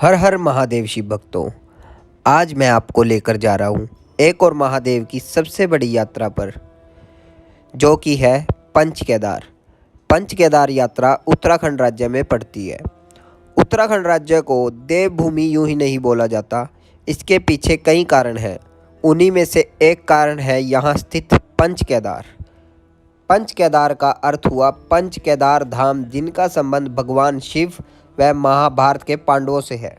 हर हर महादेव शिव भक्तों। आज मैं आपको लेकर जा रहा हूँ एक और महादेव की सबसे बड़ी यात्रा पर, जो कि है पंच केदार। पंच केदार यात्रा उत्तराखंड राज्य में पड़ती है। उत्तराखंड राज्य को देवभूमि यूं ही नहीं बोला जाता, इसके पीछे कई कारण हैं। उन्हीं में से एक कारण है यहाँ स्थित पंच केदार। पंच केदार का अर्थ हुआ पंच केदार धाम, जिनका संबंध भगवान शिव व महाभारत के पांडवों से है,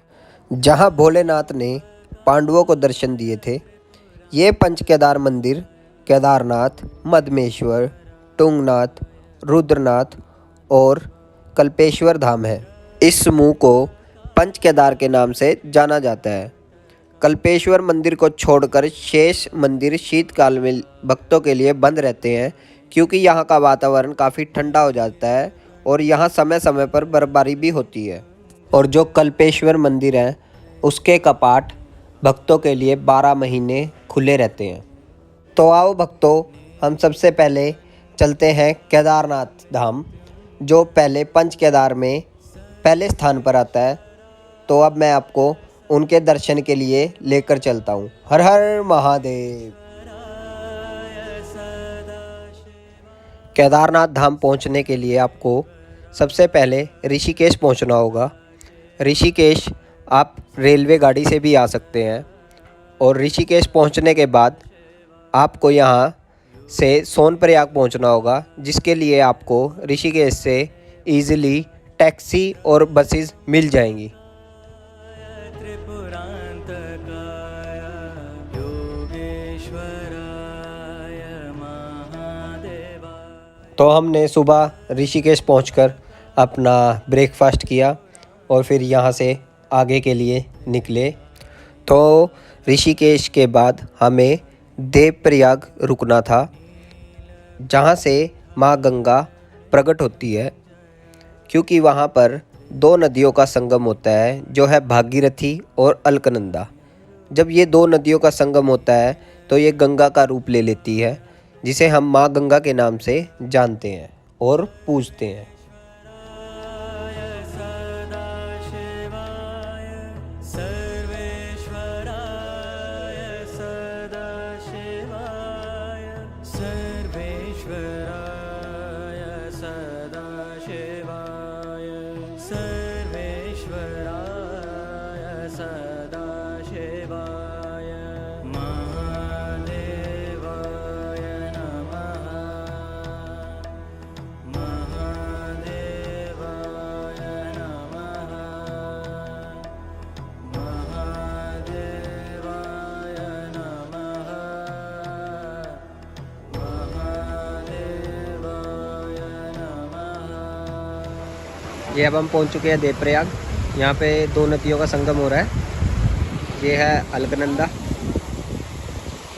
जहां भोलेनाथ ने पांडवों को दर्शन दिए थे। ये पंच केदार मंदिर केदारनाथ, मदमेश्वर, तुंगनाथ, रुद्रनाथ और कल्पेश्वर धाम है। इस समूह को पंच केदार के नाम से जाना जाता है। कल्पेश्वर मंदिर को छोड़कर शेष मंदिर शीतकाल में भक्तों के लिए बंद रहते हैं, क्योंकि यहाँ का वातावरण काफ़ी ठंडा हो जाता है और यहाँ समय समय पर बर्फबारी भी होती है। और जो कल्पेश्वर मंदिर है, उसके कपाट भक्तों के लिए 12 महीने खुले रहते हैं। तो आओ भक्तों, हम सबसे पहले चलते हैं केदारनाथ धाम, जो पहले पंच केदार में पहले स्थान पर आता है। तो अब मैं आपको उनके दर्शन के लिए लेकर चलता हूँ। हर हर महादेव। केदारनाथ धाम पहुँचने के लिए आपको सबसे पहले ऋषिकेश पहुँचना होगा। ऋषिकेश आप रेलवे गाड़ी से भी आ सकते हैं। और ऋषिकेश पहुँचने के बाद आपको यहाँ से सोनप्रयाग पहुँचना होगा, जिसके लिए आपको ऋषिकेश से ईज़िली टैक्सी और बसेस मिल जाएंगी। तो हमने सुबह ऋषिकेश पहुंचकर अपना ब्रेकफास्ट किया और फिर यहाँ से आगे के लिए निकले। तो ऋषिकेश के बाद हमें देवप्रयाग रुकना था, जहाँ से माँ गंगा प्रकट होती है, क्योंकि वहाँ पर 2 नदियों का संगम होता है, जो है भागीरथी और अलकनंदा। जब ये 2 नदियों का संगम होता है तो ये गंगा का रूप ले लेती है, जिसे हम माँ गंगा के नाम से जानते हैं और पूजते हैं। ये अब हम पहुंच चुके हैं देवप्रयाग। यहाँ पे 2 नदियों का संगम हो रहा है। ये है अलकनंदा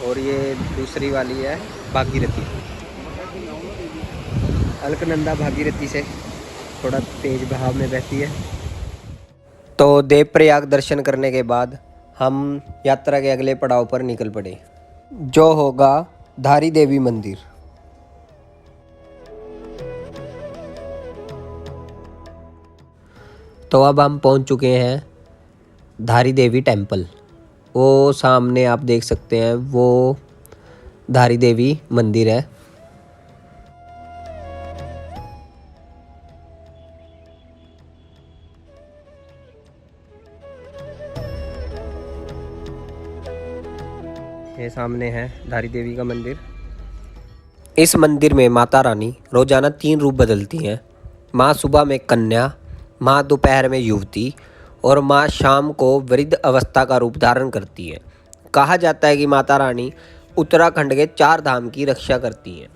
और ये दूसरी वाली है भागीरथी। अलकनंदा भागीरथी से थोड़ा तेज बहाव में बहती है। तो देवप्रयाग दर्शन करने के बाद हम यात्रा के अगले पड़ाव पर निकल पड़े, जो होगा धारी देवी मंदिर। तो अब हम पहुंच चुके हैं धारी देवी टेम्पल। वो सामने आप देख सकते हैं, वो धारी देवी मंदिर है। ये सामने है धारी देवी का मंदिर। इस मंदिर में माता रानी रोजाना 3 रूप बदलती हैं। माँ सुबह में कन्या, माँ दोपहर में युवती और माँ शाम को वृद्ध अवस्था का रूप धारण करती है। कहा जाता है कि माता रानी उत्तराखंड के 4 धाम की रक्षा करती हैं।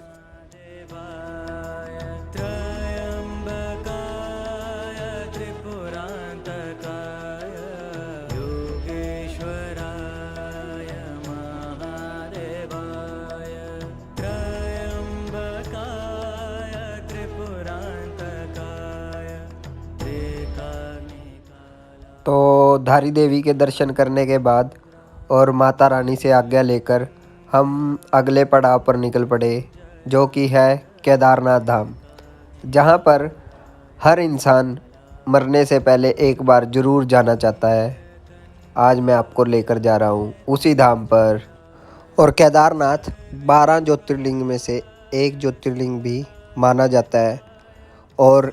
तो धारी देवी के दर्शन करने के बाद और माता रानी से आज्ञा लेकर हम अगले पड़ाव पर निकल पड़े, जो कि है केदारनाथ धाम, जहाँ पर हर इंसान मरने से पहले एक बार ज़रूर जाना चाहता है। आज मैं आपको लेकर जा रहा हूँ उसी धाम पर। और केदारनाथ 12 ज्योतिर्लिंग में से एक ज्योतिर्लिंग भी माना जाता है और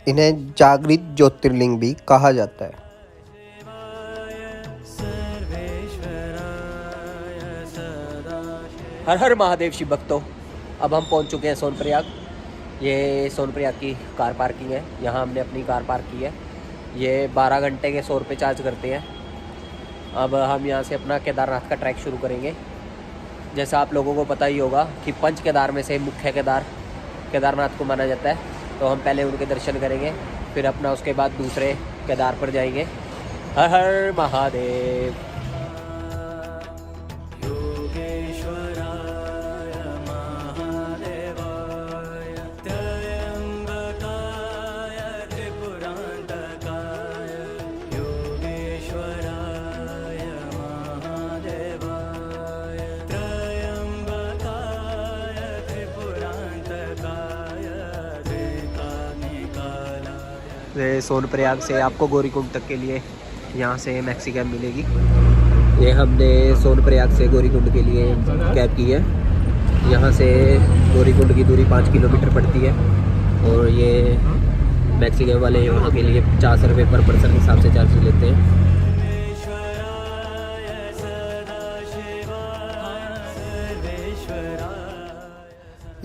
इन्हें जागृत ज्योतिर्लिंग भी कहा जाता है। हर हर महादेव शिव भक्तों, अब हम पहुंच चुके हैं सोनप्रयाग। ये सोनप्रयाग की कार पार्किंग है। यहाँ हमने अपनी कार पार्क की है। ये 12 घंटे के 100 रुपये चार्ज करते हैं। अब हम यहाँ से अपना केदारनाथ का ट्रैक शुरू करेंगे। जैसा आप लोगों को पता ही होगा कि पंच केदार में से मुख्य केदार केदारनाथ को माना जाता है। तो हम पहले उनके दर्शन करेंगे, फिर अपना उसके बाद दूसरे केदार पर जाएंगे। हर हर महादेव। सोनप्रयाग से आपको गौरीकुंड तक के लिए यहाँ से मैक्सी कैब मिलेगी। ये हमने सोनप्रयाग से गौरीकुंड के लिए कैब की है। यहाँ से गौरीकुंड की दूरी 5 किलोमीटर पड़ती है और ये मैक्सी कैब वाले वहाँ के लिए 50 रुपये पर पर्सन के हिसाब से चार्ज लेते हैं।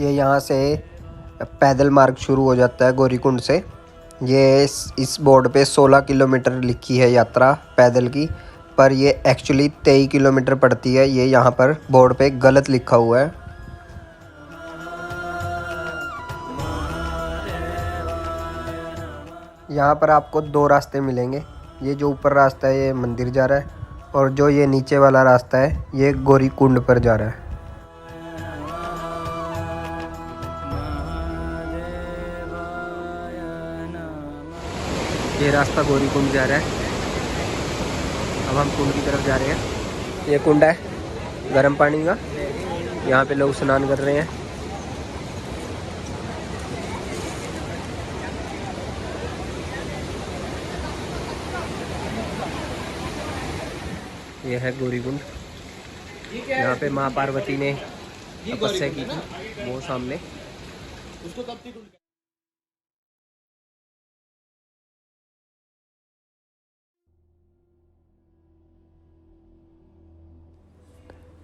ये यहाँ से पैदल मार्ग शुरू हो जाता है गौरीकुंड से। ये इस बोर्ड पे 16 किलोमीटर लिखी है यात्रा पैदल की, पर ये एक्चुअली 23 किलोमीटर पड़ती है। ये यहाँ पर बोर्ड पे गलत लिखा हुआ है। यहाँ पर आपको 2 रास्ते मिलेंगे। ये जो ऊपर रास्ता है ये मंदिर जा रहा है और जो ये नीचे वाला रास्ता है ये गौरीकुंड पर जा रहा है। ये रास्ता गौरीकुंड जा रहा है। अब हम कुंड की तरफ जा रहे हैं। ये कुंड है गर्म पानी का। यहाँ पे लोग स्नान कर रहे हैं। ये है गौरीकुंड। यहाँ पे माँ पार्वती ने तपस्या की थी, वो सामने।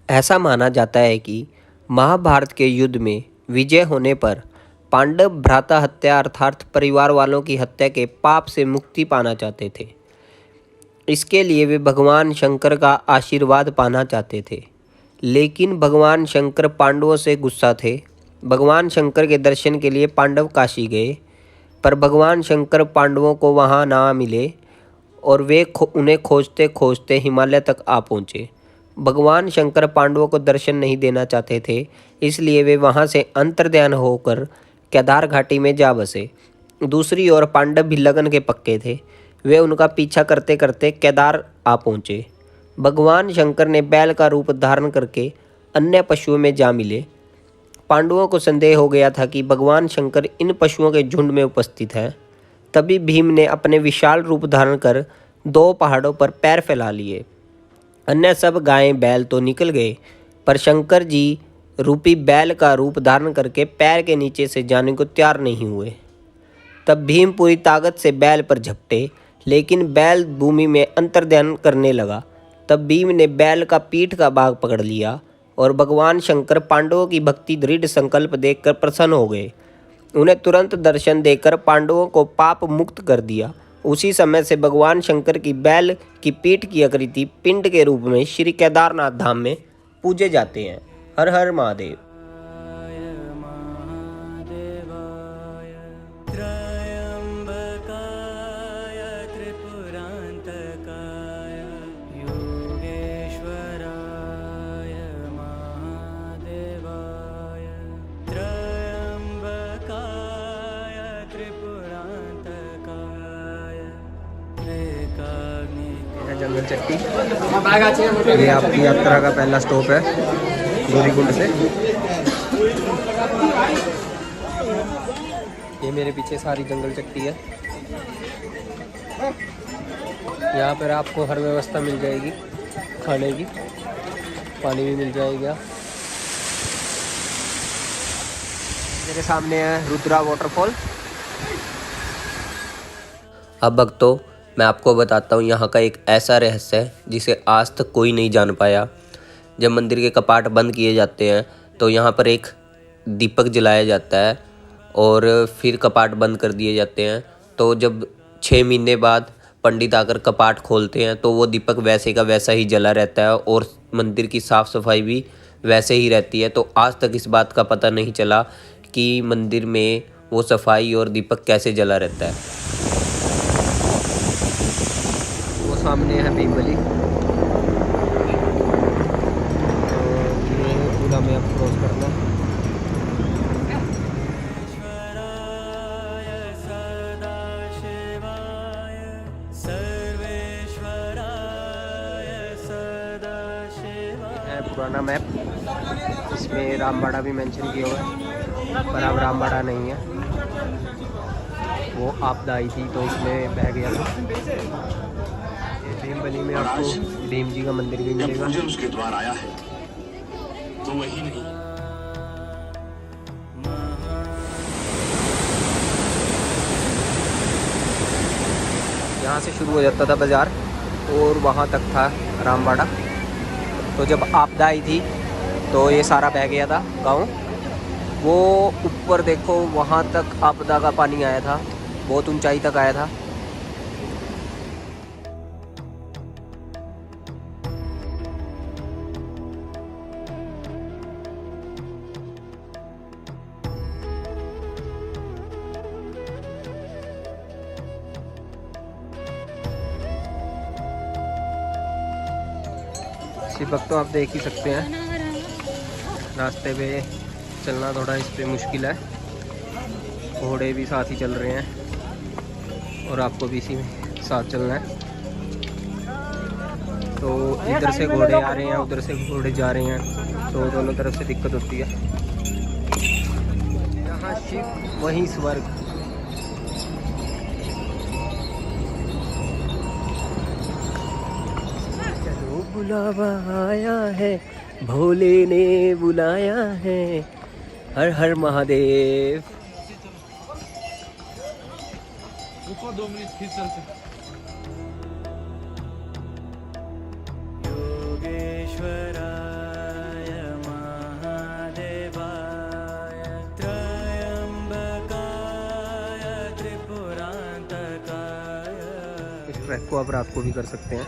ऐसा माना जाता है कि महाभारत के युद्ध में विजय होने पर पांडव भ्राता हत्या अर्थात परिवार वालों की हत्या के पाप से मुक्ति पाना चाहते थे। इसके लिए वे भगवान शंकर का आशीर्वाद पाना चाहते थे, लेकिन भगवान शंकर पांडवों से गुस्सा थे। भगवान शंकर के दर्शन के लिए पांडव काशी गए, पर भगवान शंकर पांडवों को वहां ना मिले और वे उन्हें खोजते खोजते हिमालय तक आ पहुँचे। भगवान शंकर पांडवों को दर्शन नहीं देना चाहते थे, इसलिए वे वहां से अंतर्ध्यान होकर केदार घाटी में जा बसे। दूसरी ओर पांडव भी लगन के पक्के थे। वे उनका पीछा करते करते केदार आ पहुँचे। भगवान शंकर ने बैल का रूप धारण करके अन्य पशुओं में जा मिले। पांडवों को संदेह हो गया था कि भगवान शंकर इन पशुओं के झुंड में उपस्थित हैं। तभी भीम ने अपने विशाल रूप धारण कर 2 पहाड़ों पर पैर फैला लिए। अन्य सब गायें बैल तो निकल गए, पर शंकर जी रूपी बैल का रूप धारण करके पैर के नीचे से जाने को तैयार नहीं हुए। तब भीम पूरी ताकत से बैल पर झपटे, लेकिन बैल भूमि में अंतर्ध्यान करने लगा। तब भीम ने बैल का पीठ का भाग पकड़ लिया और भगवान शंकर पांडवों की भक्ति दृढ़ संकल्प देखकर प्रसन्न हो गए। उन्हें तुरंत दर्शन देकर पांडवों को पाप मुक्त कर दिया। उसी समय से भगवान शंकर की बैल की पीठ की आकृति पिंड के रूप में श्री केदारनाथ धाम में पूजे जाते हैं। हर हर महादेव। जंगल चट्टी, ये आपकी यात्रा का पहला स्टॉप है गौरीकुंड से। ये मेरे पीछे सारी जंगल चट्टी है। यहाँ पर आपको हर व्यवस्था मिल जाएगी खाने की, पानी भी मिल जाएगा। मेरे सामने है रुद्रा वाटरफॉल। अब भक्तों मैं आपको बताता हूँ यहाँ का एक ऐसा रहस्य है जिसे आज तक कोई नहीं जान पाया। जब मंदिर के कपाट बंद किए जाते हैं तो यहाँ पर एक दीपक जलाया जाता है और फिर कपाट बंद कर दिए जाते हैं। तो जब 6 महीने बाद पंडित आकर कपाट खोलते हैं तो वो दीपक वैसे का वैसा ही जला रहता है और मंदिर की साफ़ सफाई भी वैसे ही रहती है। तो आज तक इस बात का पता नहीं चला कि मंदिर में वो सफाई और दीपक कैसे जला रहता है। वो सामने है भीमबली, ये पूरा में अब क्रॉस करना है। पुराना मैप, इसमें रामबाड़ा भी मेंशन किया हुआ है पर अब रामबाड़ा नहीं है, वो आपदा आई थी तो उसमें बह गया था। भीमबली में आपको भीम जी का मंदिर भी मिलेगा। उसके द्वार आया है तो वही नहीं। यहाँ से शुरू हो जाता था बाज़ार और वहाँ तक था रामबाड़ा। तो जब आपदा आई थी तो ये सारा बह गया था गांव। वो ऊपर देखो वहाँ तक आपदा का पानी आया था, बहुत ऊंचाई तक आया था। शिव भक्तों आप देख ही सकते हैं रास्ते पे चलना थोड़ा इस पे मुश्किल है, घोड़े भी साथ ही चल रहे हैं और आपको भी इसी में साथ चलना है। तो इधर से घोड़े आ रहे हैं, उधर से घोड़े जा रहे हैं, तो दोनों तरफ से दिक्कत होती है। यहाँ शिव वहीं स्वर्ग। बुलावा आया है, भोले ने बुलाया है, हर हर महादेव। रुको 2 मिनट फिर चलते। इस ट्रैक को आप रात को भी कर सकते हैं,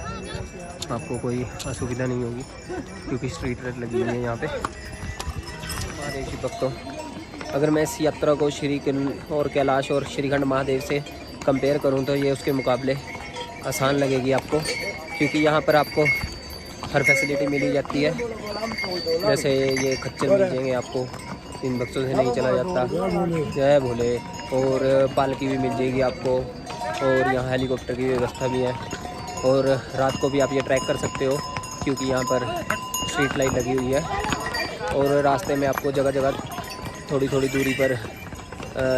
आपको कोई असुविधा नहीं होगी क्योंकि स्ट्रीट लाइट लगी हुई है यहाँ पे। हमारे शिव भक्तों, अगर मैं इस यात्रा को श्रीखंड और कैलाश और श्रीखंड महादेव से कंपेयर करूँ तो ये उसके मुकाबले आसान लगेगी आपको, क्योंकि यहाँ पर आपको हर फैसिलिटी मिली जाती है। जैसे ये खच्चर मिल जाएंगे आपको, इन बक्सों से नहीं चला जाता, जय भोले। और पालकी भी मिल जाएगी आपको और यहाँ हेलीकॉप्टर की व्यवस्था भी है। और रात को भी आप ये ट्रैक कर सकते हो क्योंकि यहाँ पर स्ट्रीट लाइट लगी हुई है और रास्ते में आपको जगह जगह थोड़ी थोड़ी दूरी पर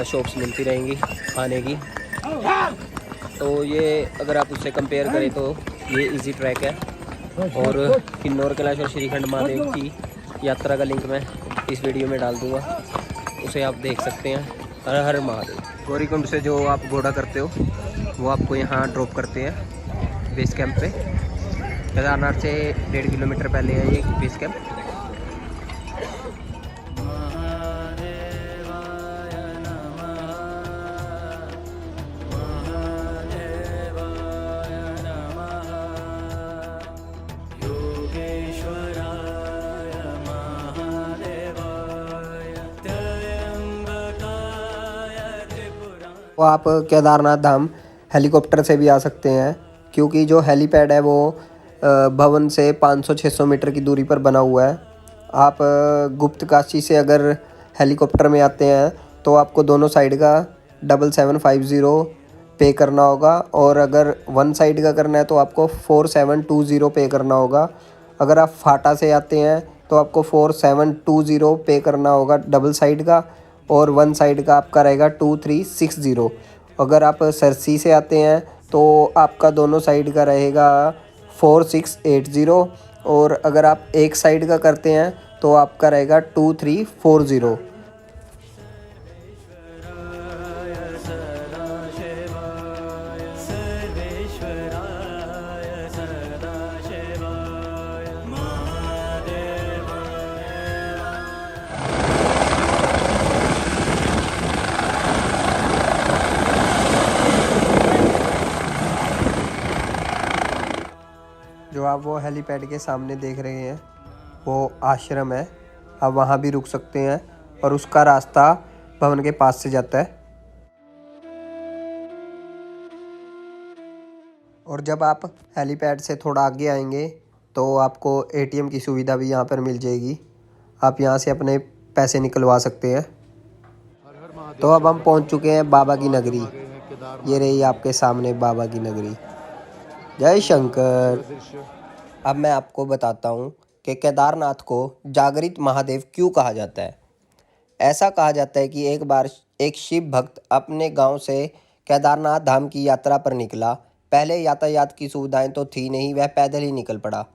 शॉप्स मिलती रहेंगी खाने की। तो ये अगर आप उससे कंपेयर करें तो ये इजी ट्रैक है। और किन्नौर कैलाश और श्रीखंड महादेव की यात्रा का लिंक मैं इस वीडियो में डाल दूँगा, उसे आप देख सकते हैं। हर हर महादेव। गौरीकुंड से जो आप घोड़ा करते हो वो आपको यहाँ ड्रॉप करते हैं बेस कैंप पे। केदारनाथ से 1.5 किलोमीटर पहले है ये बेस कैंप। तो आप केदारनाथ धाम हेलीकॉप्टर से भी आ सकते हैं क्योंकि जो हेलीपैड है वो भवन से 500-600 मीटर की दूरी पर बना हुआ है। आप गुप्त काशी से अगर हेलीकॉप्टर में आते हैं तो आपको दोनों साइड का 7750 पे करना होगा और अगर वन साइड का करना है तो आपको 4720 पे करना होगा। अगर आप फाटा से आते हैं तो आपको 4720 पे करना होगा डबल साइड का और वन साइड का आपका रहेगा 2360। अगर आप सरसी से आते हैं तो आपका दोनों साइड का रहेगा 4680, और अगर आप एक साइड का करते हैं तो आपका रहेगा 2340। जो आप वो हेलीपैड के सामने देख रहे हैं वो आश्रम है। आप वहाँ भी रुक सकते हैं और उसका रास्ता भवन के पास से जाता है। और जब आप हेलीपैड से थोड़ा आगे आएंगे तो आपको एटीएम की सुविधा भी यहाँ पर मिल जाएगी। आप यहाँ से अपने पैसे निकलवा सकते हैं। तो अब हम पहुँच चुके हैं बाबा की नगरी। ये रही आपके सामने बाबा की नगरी। जय शंकर। अब मैं आपको बताता हूँ कि केदारनाथ को जागृत महादेव क्यों कहा जाता है। ऐसा कहा जाता है कि एक बार एक शिव भक्त अपने गांव से केदारनाथ धाम की यात्रा पर निकला। पहले यातायात की सुविधाएं तो थी नहीं, वह पैदल ही निकल पड़ा।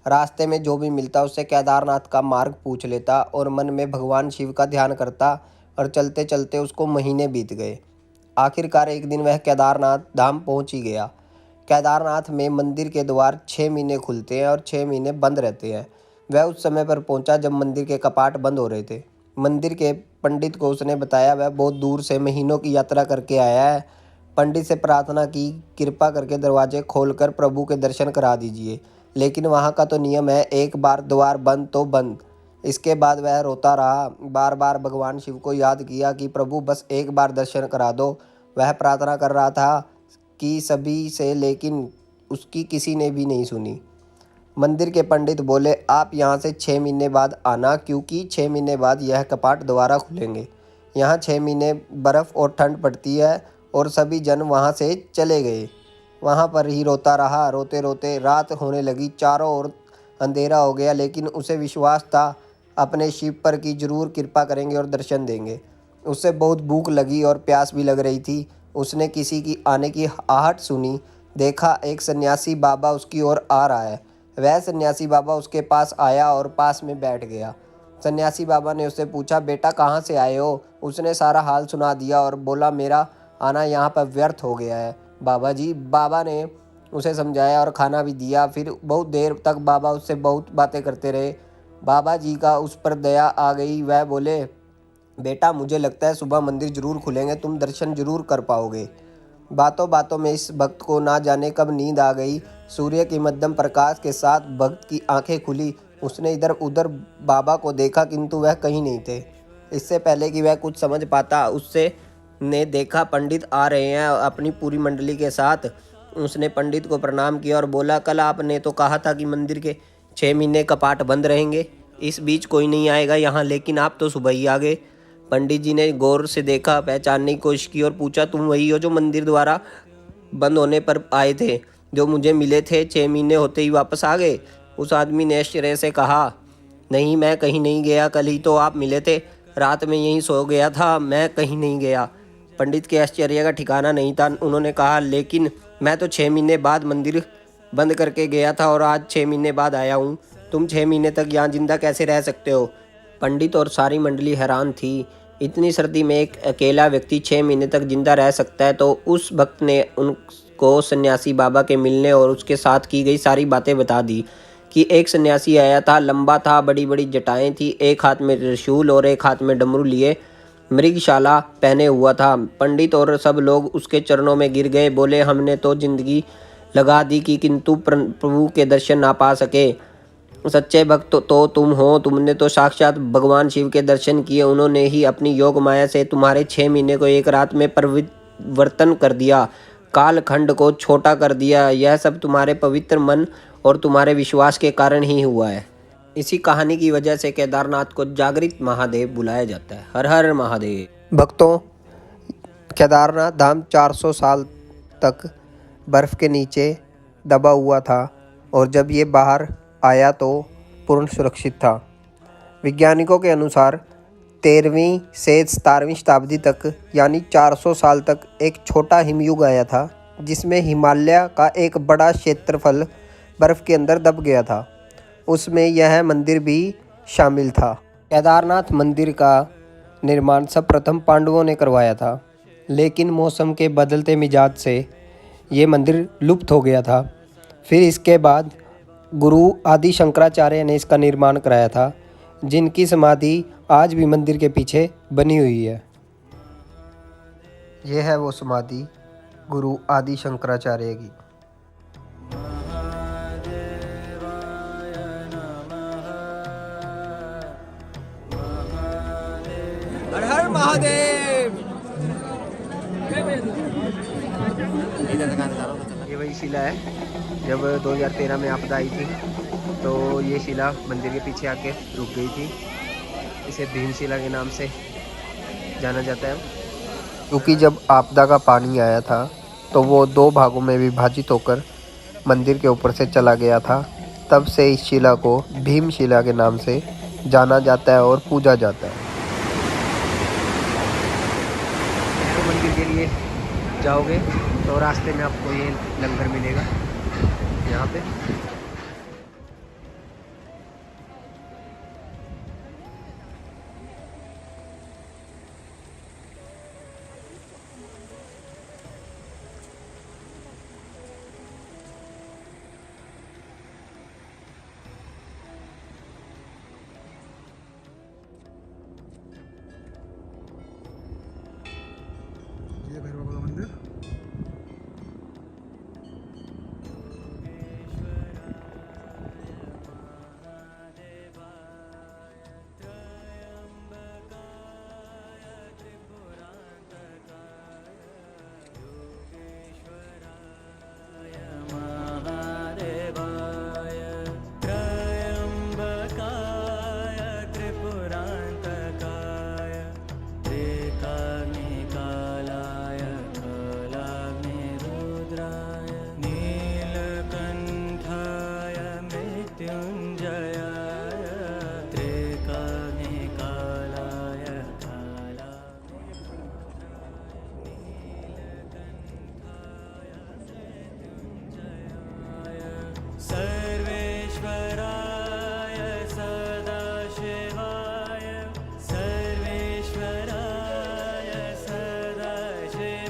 रास्ते में जो भी मिलता उससे केदारनाथ का मार्ग पूछ लेता और मन में भगवान शिव का ध्यान करता, और चलते चलते उसको महीने बीत गए। आखिरकार एक दिन वह केदारनाथ धाम पहुंच ही गया। केदारनाथ में मंदिर के द्वार 6 महीने खुलते हैं और 6 महीने बंद रहते हैं। वह उस समय पर पहुंचा जब मंदिर के कपाट बंद हो रहे थे। मंदिर के पंडित को उसने बताया वह बहुत दूर से महीनों की यात्रा करके आया है। पंडित से प्रार्थना की, कृपा करके दरवाजे खोलकर प्रभु के दर्शन करा दीजिए। लेकिन वहाँ का तो नियम है, एक बार द्वार बंद तो बंद। इसके बाद वह रोता रहा, बार बार भगवान शिव को याद किया कि प्रभु बस एक बार दर्शन करा दो। वह प्रार्थना कर रहा था कि सभी से, लेकिन उसकी किसी ने भी नहीं सुनी। मंदिर के पंडित बोले, आप यहाँ से 6 महीने बाद आना, क्योंकि 6 महीने बाद यह कपाट दोबारा खुलेंगे। यहाँ 6 महीने बर्फ़ और ठंड पड़ती है। और सभी जन वहाँ से चले गए। वहाँ पर ही रोता रहा। रोते रोते रात होने लगी, चारों ओर अंधेरा हो गया। लेकिन उसे विश्वास था अपने शिव पर कि जरूर कृपा करेंगे और दर्शन देंगे। उसे बहुत भूख लगी और प्यास भी लग रही थी। उसने किसी की आने की आहट सुनी। देखा एक सन्यासी बाबा उसकी ओर आ रहा है। वह सन्यासी बाबा उसके पास आया और पास में बैठ गया। सन्यासी बाबा ने उससे पूछा, बेटा कहाँ से आए हो? उसने सारा हाल सुना दिया और बोला, मेरा आना यहाँ पर व्यर्थ हो गया है बाबा जी। बाबा ने उसे समझाया और खाना भी दिया। फिर बहुत देर तक बाबा उससे बहुत बातें करते रहे। बाबा जी का उस पर दया आ गई। वह बोले, बेटा मुझे लगता है सुबह मंदिर जरूर खुलेंगे, तुम दर्शन जरूर कर पाओगे। बातों बातों में इस भक्त को ना जाने कब नींद आ गई। सूर्य के मध्यम प्रकाश के साथ भक्त की आंखें खुली। उसने इधर उधर बाबा को देखा, किंतु वह कहीं नहीं थे। इससे पहले कि वह कुछ समझ पाता, उससे ने देखा पंडित आ रहे हैं अपनी पूरी मंडली के साथ। उसने पंडित को प्रणाम किया और बोला, कल आपने तो कहा था कि मंदिर के 6 महीने कपाट बंद रहेंगे, इस बीच कोई नहीं आएगा यहाँ, लेकिन आप तो सुबह ही आ गए। पंडित जी ने गौर से देखा, पहचानने की कोशिश की और पूछा, तुम वही हो जो मंदिर द्वारा बंद होने पर आए थे, जो मुझे मिले थे, 6 महीने होते ही वापस आ गए? उस आदमी ने आश्चर्य से कहा, नहीं मैं कहीं नहीं गया, कल ही तो आप मिले थे, रात में यहीं सो गया था, मैं कहीं नहीं गया। पंडित के आश्चर्य का ठिकाना नहीं था। उन्होंने कहा, लेकिन मैं तो 6 महीने बाद मंदिर बंद करके गया था और आज 6 महीने बाद आया हूँ। तुम 6 महीने तक यहाँ जिंदा कैसे रह सकते हो? पंडित और सारी मंडली हैरान थी। इतनी सर्दी में एक अकेला व्यक्ति 6 महीने तक जिंदा रह सकता है? तो उस भक्त ने उनको सन्यासी बाबा के मिलने और उसके साथ की गई सारी बातें बता दी कि एक सन्यासी आया था, लंबा था, बड़ी बड़ी जटाएं थी, एक हाथ में त्रिशूल और एक हाथ में डमरू लिए मृगशाला पहने हुआ था। पंडित और सब लोग उसके चरणों में गिर गए। बोले, हमने तो जिंदगी लगा दी कि किंतु प्रभु के दर्शन ना पा सके। सच्चे भक्त तो तुम हो, तुमने तो साक्षात भगवान शिव के दर्शन किए। उन्होंने ही अपनी योग माया से तुम्हारे 6 महीने को एक रात में परिवर्तन कर दिया, कालखंड को छोटा कर दिया। यह सब तुम्हारे पवित्र मन और तुम्हारे विश्वास के कारण ही हुआ है। इसी कहानी की वजह से केदारनाथ को जागृत महादेव बुलाया जाता है। हर हर महादेव। भक्तों, केदारनाथ धाम 400 साल तक बर्फ़ के नीचे दबा हुआ था और जब ये बाहर आया तो पूर्ण सुरक्षित था। वैज्ञानिकों के अनुसार 13वीं से 17वीं शताब्दी तक यानी 400 साल तक एक छोटा हिमयुग आया था जिसमें हिमालय का एक बड़ा क्षेत्रफल बर्फ़ के अंदर दब गया था। उसमें यह मंदिर भी शामिल था। केदारनाथ मंदिर का निर्माण सर्वप्रथम पांडवों ने करवाया था, लेकिन मौसम के बदलते मिजाज से ये मंदिर लुप्त हो गया था। फिर इसके बाद गुरु आदि शंकराचार्य ने इसका निर्माण कराया था, जिनकी समाधि आज भी मंदिर के पीछे बनी हुई है। यह है वो समाधि गुरु आदि शंकराचार्य की। हर हर महादेव। ये वही शिला है, जब 2013 में आपदा आई थी तो ये शिला मंदिर के पीछे आके रुक गई थी। इसे भीमशिला के नाम से जाना जाता है, क्योंकि जब आपदा का पानी आया था तो वो 2 भागों में विभाजित होकर मंदिर के ऊपर से चला गया था। तब से इस शिला को भीमशिला के नाम से जाना जाता है और पूजा जाता है। मंदिर के लिए जाओगे तो रास्ते में आपको ये लंगर मिलेगा यहाँ पे। ये भैरव बाबा का मंदिर। सर्वेश्वराय सदाशिवाय सर्वेश्वराय सदाशिवाय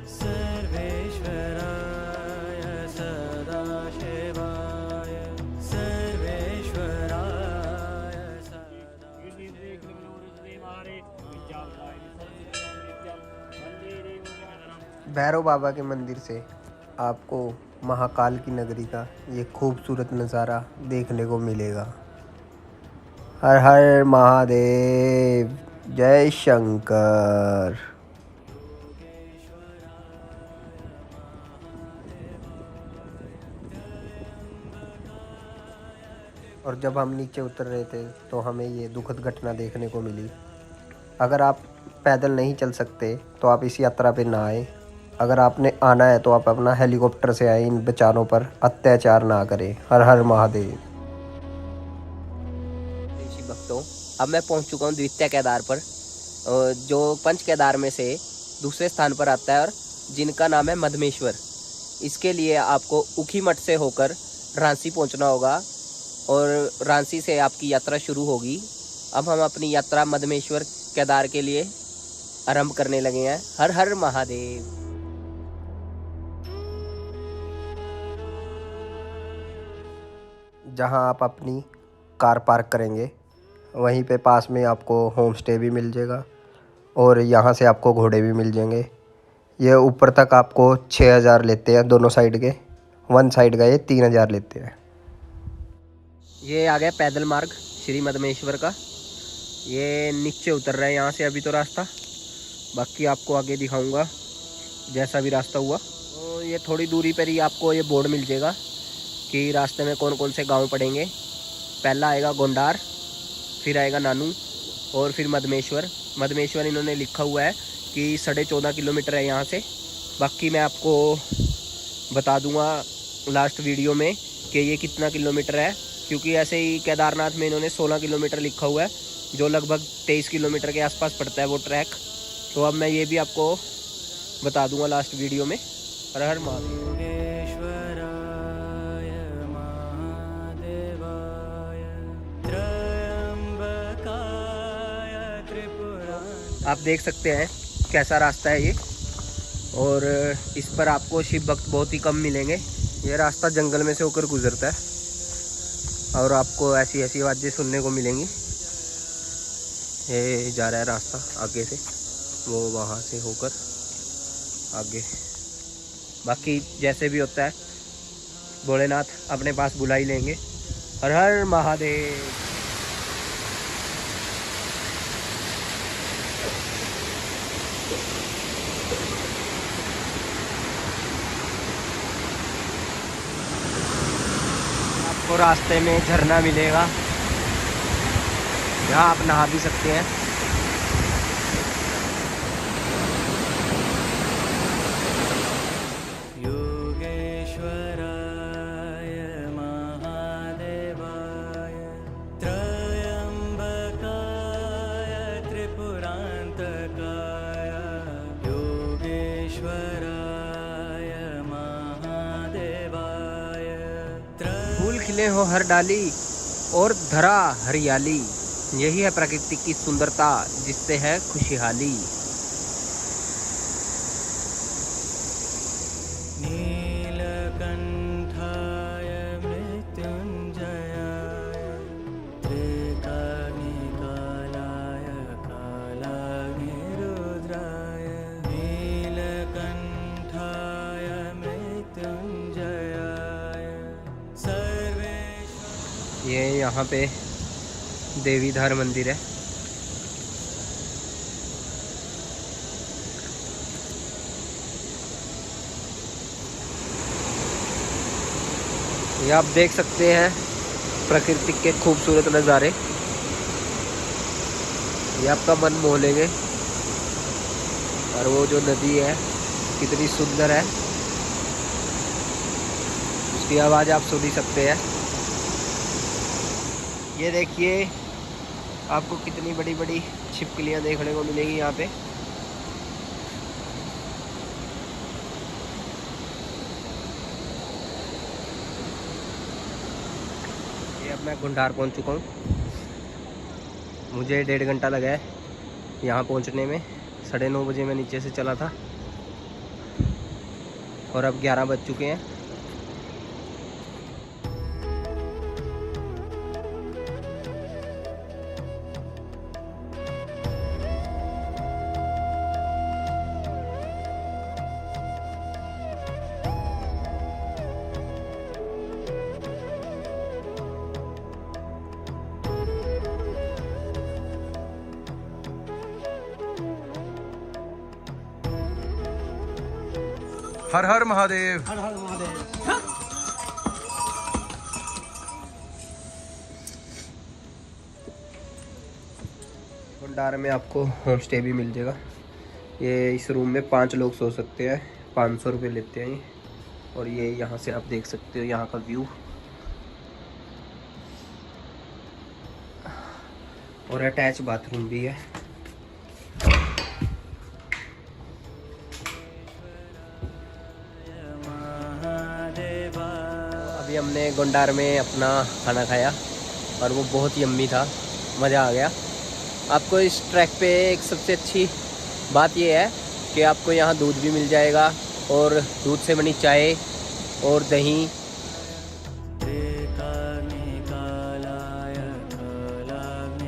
सर्वेश्वराय सदाशिवाय सर्वेश्वराय भैरव बाबा के मंदिर से आपको महाकाल की नगरी का ये खूबसूरत नज़ारा देखने को मिलेगा। हर हर महादेव, जय शंकर। और जब हम नीचे उतर रहे थे तो हमें ये दुखद घटना देखने को मिली। अगर आप पैदल नहीं चल सकते तो आप इस यात्रा पे ना आए। अगर आपने आना है तो आप अपना हेलीकॉप्टर से आए। इन बेचारों पर अत्याचार ना करें। हर हर महादेव। ऋषि भक्तों, अब मैं पहुंच चुका हूं द्वितीय केदार पर, जो पंच केदार में से दूसरे स्थान पर आता है और जिनका नाम है मधमेश्वर। इसके लिए आपको ऊखीमठ से होकर रांची पहुंचना होगा और रांची से आपकी यात्रा शुरू होगी। अब हम अपनी यात्रा मधमेश्वर केदार के लिए आरंभ करने लगे हैं। हर हर महादेव। जहां आप अपनी कार पार्क करेंगे वहीं पे पास में आपको होम स्टे भी मिल जाएगा और यहाँ से आपको घोड़े भी मिल जाएंगे। ये ऊपर तक आपको 6000 लेते हैं दोनों साइड के। वन साइड का ये 3000 लेते हैं। ये आ गया पैदल मार्ग श्री मधमेश्वर का। ये नीचे उतर रहे हैं यहाँ से अभी तो रास्ता, बाकी आपको आगे दिखाऊंगा जैसा भी रास्ता हुआ। तो ये थोड़ी दूरी पर ही आपको ये बोर्ड मिल जाएगा कि रास्ते में कौन कौन से गांव पड़ेंगे। पहला आएगा गोंडार, फिर आएगा नानू और फिर मधमेश्वर। मधमेश्वर इन्होंने लिखा हुआ है कि 14.5 किलोमीटर है यहाँ से। बाकी मैं आपको बता दूंगा लास्ट वीडियो में कि ये कितना किलोमीटर है, क्योंकि ऐसे ही केदारनाथ में इन्होंने 16 किलोमीटर लिखा हुआ है, जो लगभग 23 किलोमीटर के आसपास पड़ता है वो ट्रैक। तो अब मैं ये भी आपको बता दूंगा लास्ट वीडियो में हर हर महादेव। योगेश्वराय महादेवाय त्रयंबकाय त्रिपुरांतकाय। आप देख सकते हैं कैसा रास्ता है ये, और इस पर आपको शिव भक्त बहुत ही कम मिलेंगे। ये रास्ता जंगल में से होकर गुजरता है और आपको ऐसी ऐसी आवाज़ें सुनने को मिलेंगी। ये जा रहा है रास्ता आगे से, वो वहाँ से होकर आगे। बाकी जैसे भी होता है भोलेनाथ अपने पास बुला ही लेंगे। हर हर महादेव। आपको रास्ते में झरना मिलेगा, यहाँ आप नहा भी सकते हैं। योगेश्वराय महादेवाय त्रयंबकाय त्रिपुरांतकाय। योगेश्वराय महादेवाय फूल खिले हो हर डाली और धरा हरियाली, यही है प्रकृति की सुंदरता जिससे है खुशहाली। नीलकंठाय मृत्युंजयाय त्रिकाग्निकालाय कालाग्निरुद्राय। नीलकंठाय मृत्युंजयाय सर्वेश्वर। ये यहाँ पे देवीधार मंदिर है। ये आप देख सकते हैं प्रकृति के खूबसूरत नज़ारे, ये आपका मन मोह लेंगे। और वो जो नदी है कितनी सुंदर है, उसकी आवाज़ आप सुन ही सकते हैं। ये देखिए आपको कितनी बड़ी बड़ी छिपकलियाँ देखने को मिलेंगी यहाँ पे। ये अब मैं गुंडार पहुँच चुका हूँ। मुझे 1.5 घंटा लगा है यहाँ पहुँचने में। 9:30 बजे मैं नीचे से चला था और अब 11 बज चुके हैं। हर हर महादेव। गुंडार में आपको होम स्टे भी मिल जाएगा। ये इस रूम में 5 लोग सो सकते हैं, 500 रुपये लेते हैं ये। और ये यहाँ से आप देख सकते हो यहाँ का व्यू, और अटैच बाथरूम भी है। अभी हमने गुंडार में अपना खाना खाया और वो बहुत ही यम्मी था, मज़ा आ गया। आपको इस ट्रैक पे एक सबसे अच्छी बात ये है कि आपको यहाँ दूध भी मिल जाएगा, और दूध से बनी चाय और दही। त्रिकाग्निकालाय कालाग्निरुद्राय।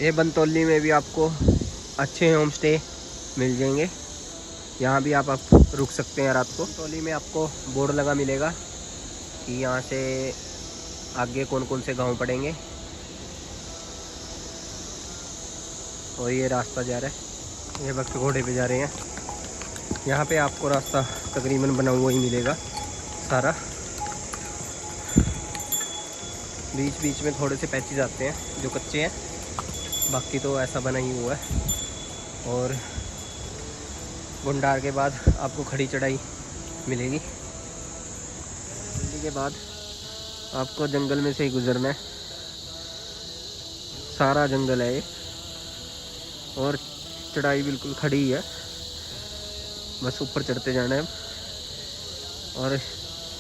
ये बनतौली में भी आपको अच्छे होम स्टे मिल जाएंगे। यहाँ भी आप रुक सकते हैं रात को। बनतौली में आपको बोर्ड लगा मिलेगा कि यहाँ से आगे कौन कौन से गांव पड़ेंगे। और ये रास्ता जा रहा है, ये भक्त घोड़े पे जा रहे हैं। यहाँ पे आपको रास्ता तकरीबन बना हुआ ही मिलेगा, सारा। बीच बीच में थोड़े से पैचेज आते हैं जो कच्चे हैं, बाकी तो ऐसा बना ही हुआ है। और गुंडार के बाद आपको खड़ी चढ़ाई मिलेगी। के बाद आपको जंगल में से ही गुजरना है, सारा जंगल है ये, और चढ़ाई बिल्कुल खड़ी ही है, बस ऊपर चढ़ते जाना है। और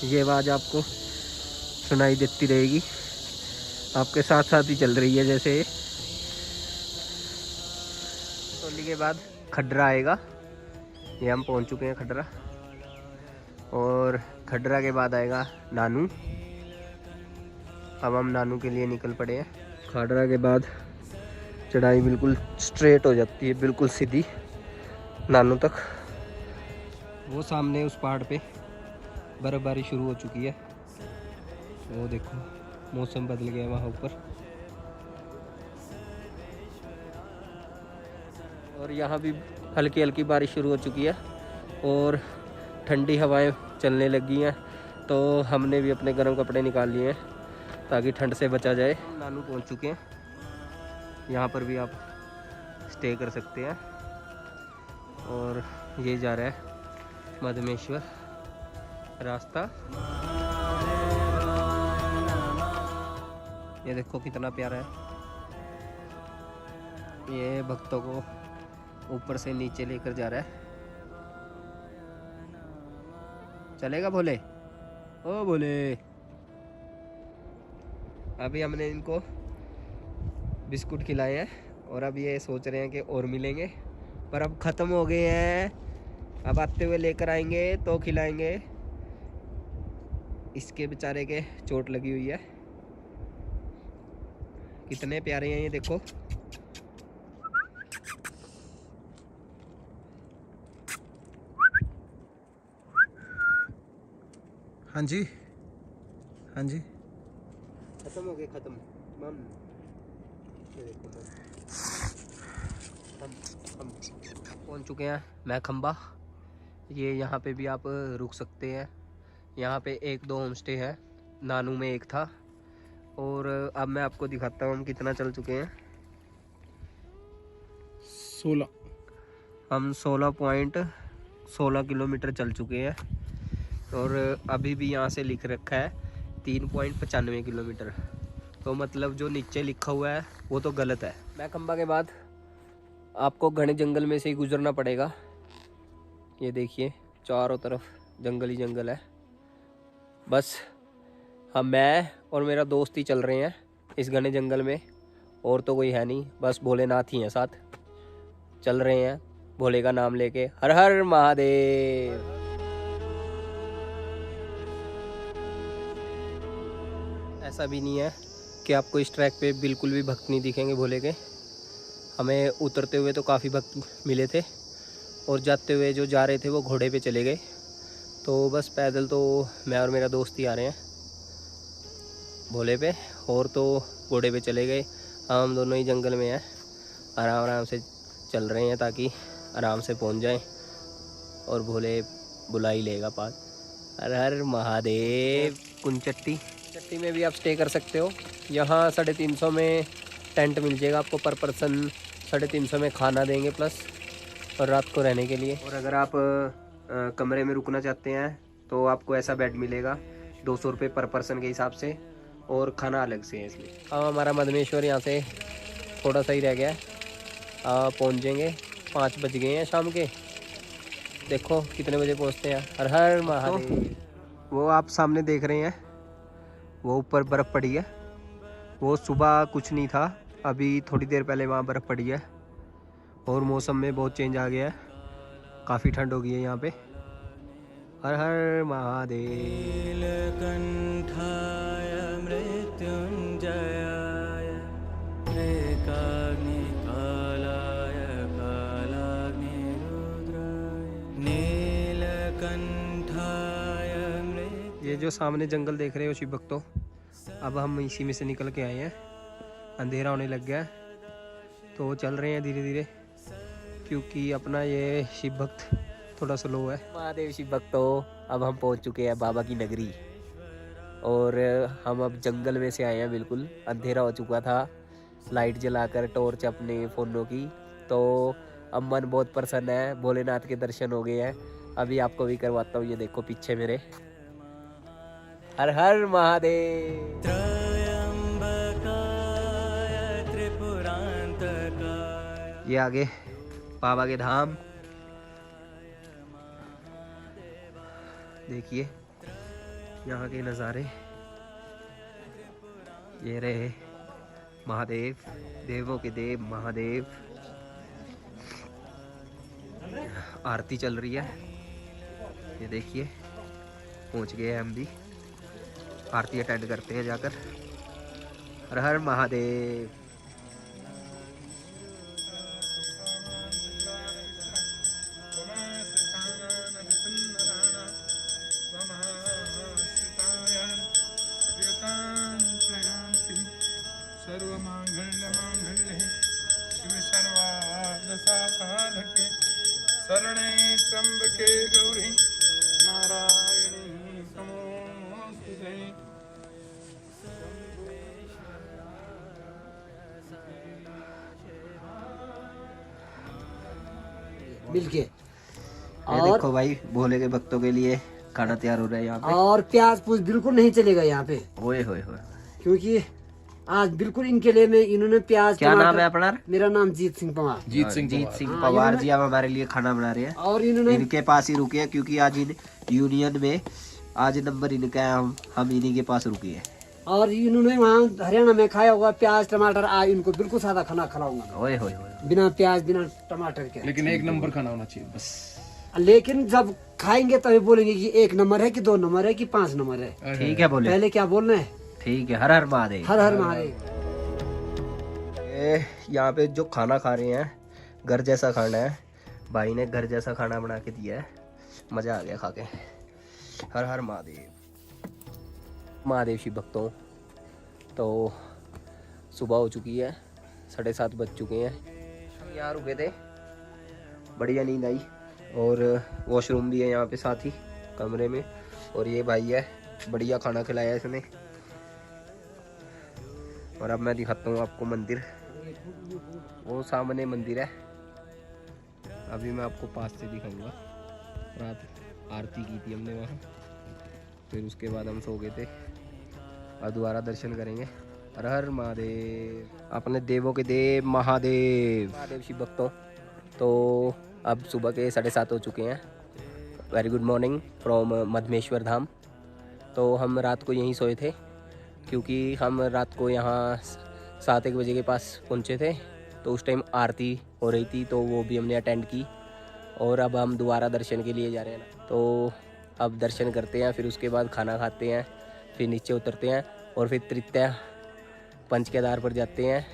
ये आवाज़ आपको सुनाई देती रहेगी, आपके साथ साथ ही चल रही है जैसे ये। टोली के बाद खड्डरा आएगा, ये हम पहुंच चुके हैं खड्डरा। और खड्डरा के बाद आएगा नानू। अब हम नानू के लिए निकल पड़े हैं। खड्डरा के बाद चढ़ाई बिल्कुल स्ट्रेट हो जाती है, बिल्कुल सीधी नानू तक। वो सामने उस पहाड़ पे बर्फबारी शुरू हो चुकी है, वो देखो मौसम बदल गया वहाँ ऊपर। और यहाँ भी हल्की हल्की बारिश शुरू हो चुकी है और ठंडी हवाएं चलने लगी हैं, तो हमने भी अपने गर्म कपड़े निकाल लिए हैं ताकि ठंड से बचा जाए। नानू पहुँच चुके हैं, यहाँ पर भी आप स्टे कर सकते हैं। और ये जा रहा है मधमेश्वर रास्ता। ये देखो कितना प्यारा है, ये भक्तों को ऊपर से नीचे लेकर जा रहा है। चलेगा भोले? ओ भोले। अभी हमने इनको बिस्कुट खिलाए हैं और अब ये सोच रहे हैं कि और मिलेंगे, पर अब ख़त्म हो गए हैं। अब आते हुए लेकर आएंगे तो खिलाएंगे। इसके बेचारे के चोट लगी हुई है। कितने प्यारे हैं ये देखो। हाँ जी, हाँ जी। खत्म हो गए, खत्म मम। ये देखो हम पहुंच चुके हैं मैं खंबा। ये यहाँ पे भी आप रुक सकते हैं। यहाँ पे 1-2 होम स्टे है, नानू में एक था। और अब मैं आपको दिखाता हूँ हम कितना चल चुके हैं। 16। हम 16.16 किलोमीटर चल चुके हैं। और अभी भी यहाँ से लिख रखा है 3.95 किलोमीटर, तो मतलब जो नीचे लिखा हुआ है वो तो गलत है। मैं खंबा के बाद आपको घने जंगल में से ही गुजरना पड़ेगा। ये देखिए चारों तरफ जंगल ही जंगल है। बस मैं और मेरा दोस्त ही चल रहे हैं इस घने जंगल में, और तो कोई है नहीं, बस भोलेनाथ ही हैं साथ। चल रहे हैं भोले का नाम लेके, हर हर महादेव। ऐसा भी नहीं है कि आपको इस ट्रैक पे बिल्कुल भी भक्त नहीं दिखेंगे भोले के। हमें उतरते हुए तो काफ़ी भक्त मिले थे, और जाते हुए जो जा रहे थे वो घोड़े पे चले गए। तो बस पैदल तो मैं और मेरा दोस्त ही आ रहे हैं भोले पे, और तो घोड़े पे चले गए। हम दोनों ही जंगल में हैं, आराम आराम से चल रहे हैं ताकि आराम से पहुंच जाएं, और भोले बुला ही लेगा पास। हर हर महादेव। कुंचट्टी में भी आप स्टे कर सकते हो। यहाँ 350 में टेंट मिल जाएगा आपको पर पर्सन। 350 में खाना देंगे प्लस, और रात को रहने के लिए। और अगर आप कमरे में रुकना चाहते हैं तो आपको ऐसा बेड मिलेगा 200 रुपये पर पर्सन के हिसाब से, और खाना अलग से है इसमें। अब हमारा मधमेश्वर यहाँ से थोड़ा सा ही रह गया है, पहुँच जाएंगे। 5 बज गए हैं शाम के। देखो कितने बजे पहुँचते हैं। हर हर महादेव। वो आप सामने देख रहे हैं, वो ऊपर बर्फ़ पड़ी है। वो सुबह कुछ नहीं था, अभी थोड़ी देर पहले वहाँ बर्फ़ पड़ी है। और मौसम में बहुत चेंज आ गया है, काफ़ी ठंड हो गई है यहाँ पे। हर हर महादेव। नीलकंठाय मृत्युंजयाय एकाग्निकालाय कालाग्निरुद्राय नीलकंठाय मृत्युंजयाय। ये जो सामने जंगल देख रहे हो शिव भक्तों, अब हम इसी में से निकल के आए हैं। अंधेरा होने लग गया है, तो चल रहे हैं धीरे धीरे, क्योंकि अपना ये शिव भक्त थोड़ा स्लो है। महादेव शिव भक्तों, अब हम पहुंच चुके हैं बाबा की नगरी और हम अब जंगल में से आए हैं। बिल्कुल अंधेरा हो चुका था, लाइट जलाकर टॉर्च अपने फ़ोनों की, तो अब मन बहुत प्रसन्न है। भोलेनाथ के दर्शन हो गए हैं। अभी आपको भी करवाता हूँ, ये देखो पीछे मेरे। हर हर महादेव। त्र्यम्बकाय त्रिपुरान्तकाय। ये आगे बाबा के धाम देखिए, यहाँ के नज़ारे। ये रहे महादेव, देवों के देव महादेव। आरती चल रही है, ये देखिए। पहुँच गए हैं हम भी, आरती अटेंड करते हैं जाकर। हर हर महादेव। सर्वमांगल्यमांगल्ये शिव सर्वार्थसाधके शरणे त्र्यंबके गौरी नारायणी नमोस्तुते। मिलके ये और देखो भाई, भोले के भक्तों के लिए खाना तैयार हो रहा है यहाँ पे। और प्याज पूज बिल्कुल नहीं चलेगा यहाँ पे, ओए होए होए। क्योंकि आज बिल्कुल इनके लिए मैं इन्होंने प्याज क्या नाम टमाटर- है अपना? मेरा नाम जीत सिंह पवार। जीत सिंह पवार जी अब हमारे लिए खाना बना रहे हैं। और इन्होंने इनके पास ही रुके हैं क्योंकि आज इन यूनियन में आज नंबर इनका है, हम इन्हीं के पास रुके हैं। और इन्होंने वहाँ हरियाणा में खाया होगा प्याज टमाटर। आज इनको बिल्कुल सादा खाना खिलाऊंगा, ओए होए होए। बिना प्याज बिना टमाटर के। लेकिन एक नंबर खाना होना चाहिए बस। लेकिन जब खाएंगे तभी बोलेंगे कि 1 नंबर है कि 2 नंबर है कि 5 नंबर है। ठीक है बोले, पहले क्या बोलना है? ठीक है। हर हर महादेव। हर हर महादेव। यहाँ पे जो खाना खा रहे हैं, घर जैसा खाना है। भाई ने घर जैसा खाना बना के दिया है, मज़ा आ गया खा के। हर हर महादेव। महादेव शिव भक्तों, तो सुबह हो चुकी है, 7:30 बज चुके हैं। यहाँ रुके थे, बढ़िया नींद आई। और वॉशरूम भी है यहाँ पे साथ ही कमरे में। और ये भाई है, बढ़िया खाना खिलाया इसने। और अब मैं दिखाता हूँ आपको मंदिर, वो सामने मंदिर है। अभी मैं आपको पास से दिखाऊंगा। रात आरती की थी हमने वहाँ, फिर उसके बाद हम सो गए थे। और दोबारा दर्शन करेंगे। हर हर महादेव। अपने देवों के देव महादेव। महादेव शिव भक्तों, तो अब सुबह के 7:30 हो चुके हैं। Very good morning from Madhmaheshwar Dham. तो हम रात को यहीं सोए थे क्योंकि हम रात को यहाँ 7-1 बजे के पास पहुँचे थे। तो उस टाइम आरती हो रही थी, तो वो भी हमने अटेंड की। और अब हम दोबारा दर्शन के लिए जा रहे हैं ना, तो अब दर्शन करते हैं, फिर उसके बाद खाना खाते हैं, फिर नीचे उतरते हैं और फिर तृतीया पंच केदार पर जाते हैं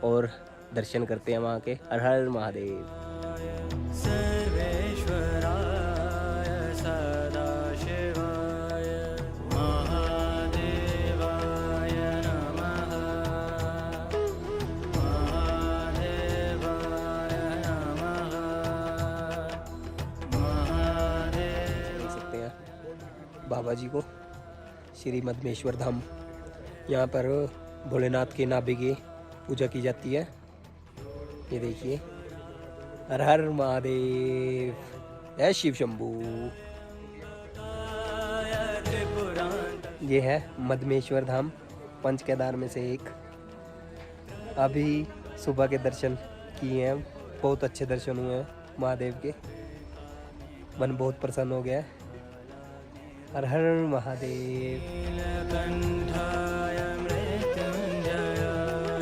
और दर्शन करते हैं वहाँ के। हर हर महादेव। सर्वेश्वराय सदाशिवाय महादेवाय नमः। महादेवाय नमः। महादेव। देख सकते हैं बाबा जी को, श्री मधमेश्वर धाम। यहाँ पर भोलेनाथ के नाभि की पूजा की जाती है। ये देखिए, हर हर महादेव, जय शिव शंभू। ये है मधमेश्वर धाम, पंच केदार में से एक। अभी सुबह के दर्शन किए हैं, बहुत अच्छे दर्शन हुए हैं महादेव के। मन बहुत प्रसन्न हो गया है। हर हर महादेव। नीलकण्ठाय मृत्युञ्जयाय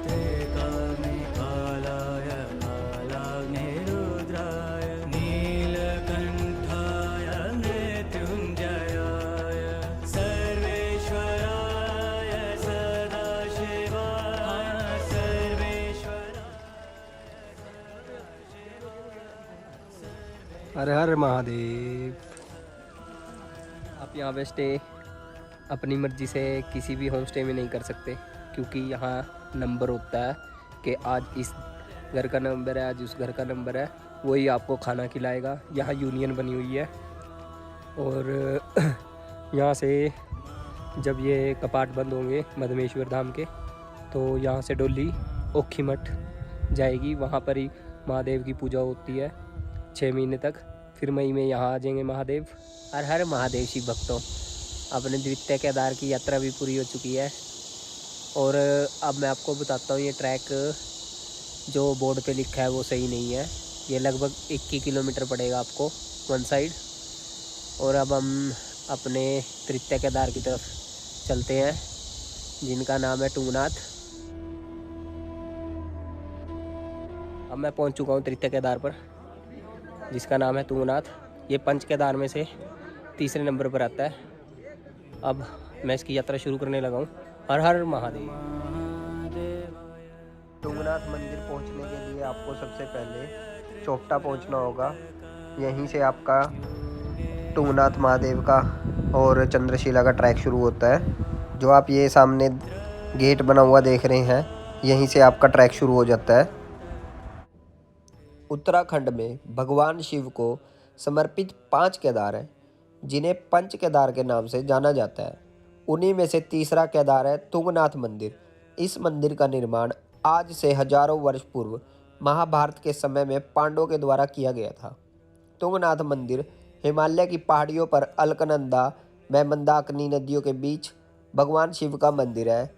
त्रिकाग्निकालाय कालाग्निरुद्राय। नीलकण्ठाय मृत्युञ्जयाय सर्वेश्वराय सदाशिवाय सर्वेश्वराय। हर हर महादेव। आप यहाँ पे स्टे अपनी मर्जी से किसी भी होम स्टे में नहीं कर सकते, क्योंकि यहाँ नंबर होता है कि आज इस घर का नंबर है, आज उस घर का नंबर है। वही आपको खाना खिलाएगा। यहाँ यूनियन बनी हुई है और यहाँ से जब ये कपाट बंद होंगे मधमेश्वर धाम के, तो यहाँ से डोली ओखीमठ जाएगी। वहाँ पर ही महादेव की पूजा होती है 6 महीने तक। फिर मई में यहाँ आ जाएंगे महादेव। हर हर महादेव शिव भक्तों, अपने द्वितीय केदार की यात्रा भी पूरी हो चुकी है। और अब मैं आपको बताता हूँ, ये ट्रैक जो बोर्ड पे लिखा है वो सही नहीं है। ये लगभग 21 किलोमीटर पड़ेगा आपको वन साइड। और अब हम अपने तृतीय केदार की तरफ चलते हैं, जिनका नाम है तुंगनाथ। अब मैं पहुंच चुका हूं तृतीय केदार पर, जिसका नाम है तुंगनाथ। ये पंच केदार में से तीसरे नंबर पर आता है। अब मैं इसकी यात्रा शुरू करने लगा हूं। हर हर महादेव। तुंगनाथ मंदिर पहुंचने के लिए आपको सबसे पहले चोपटा पहुंचना होगा। यहीं से आपका तुंगनाथ महादेव का और चंद्रशिला का ट्रैक शुरू होता है। जो आप ये सामने गेट बना हुआ देख रहे हैं, यहीं से आपका ट्रैक शुरू हो जाता है। उत्तराखंड में भगवान शिव को समर्पित 5 केदार हैं, जिन्हें पंच केदार के नाम से जाना जाता है। उन्हीं में से तीसरा केदार है तुंगनाथ मंदिर। इस मंदिर का निर्माण आज से हजारों वर्ष पूर्व महाभारत के समय में पांडवों के द्वारा किया गया था। तुंगनाथ मंदिर हिमालय की पहाड़ियों पर अलकनंदा में मंदाकिनी नदियों के बीच भगवान शिव का मंदिर है।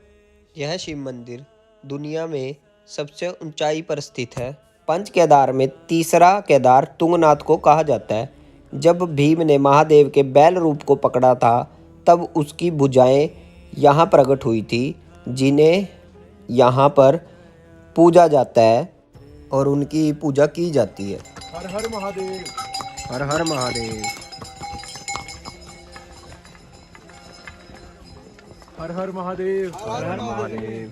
यह शिव मंदिर दुनिया में सबसे ऊंचाई पर स्थित है। पंच केदार में तीसरा केदार तुंगनाथ को कहा जाता है। जब भीम ने महादेव के बैल रूप को पकड़ा था, तब उसकी भुजाएं यहाँ प्रकट हुई थी, जिन्हें यहाँ पर पूजा जाता है और उनकी पूजा की जाती है। हर हर महादेव। हर हर महादेव। हर हर महादेव। हर हर महादेव।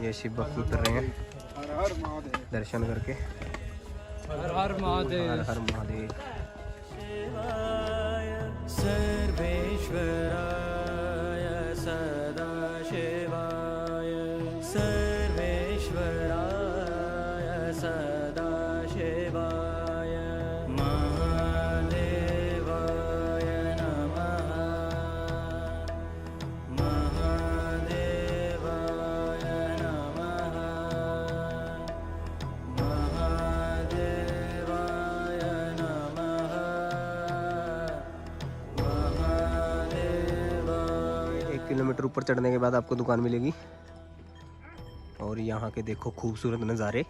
ये शिव भक्त उतर रहे हैं हर हर महादेव। दर्शन करके। हर हर महादेव। हर हर महादेव। सर्वेश्वराय सदाशिवाय, सर्वेश्वराय सदाशिवाय, महादेवाय नमः, महादेवाय नमः, महादेवाय नमः, महादेवाय। 1 किलोमीटर ऊपर चढ़ने के बाद आपको दुकान मिलेगी और यहाँ के देखो खूबसूरत नज़ारे।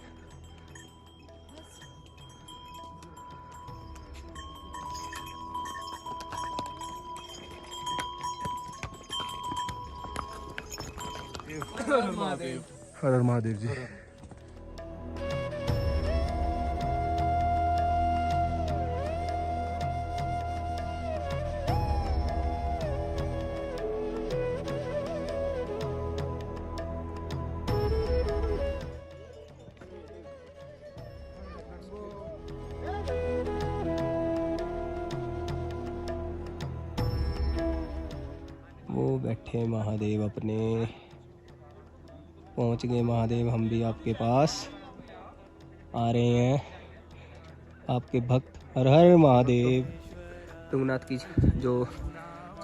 हर हर महादेव जी। वो बैठे महादेव अपने। पहुंच गए महादेव, हम भी आपके पास आ रहे हैं, आपके भक्त। हर हर महादेव। तुंगनाथ की जो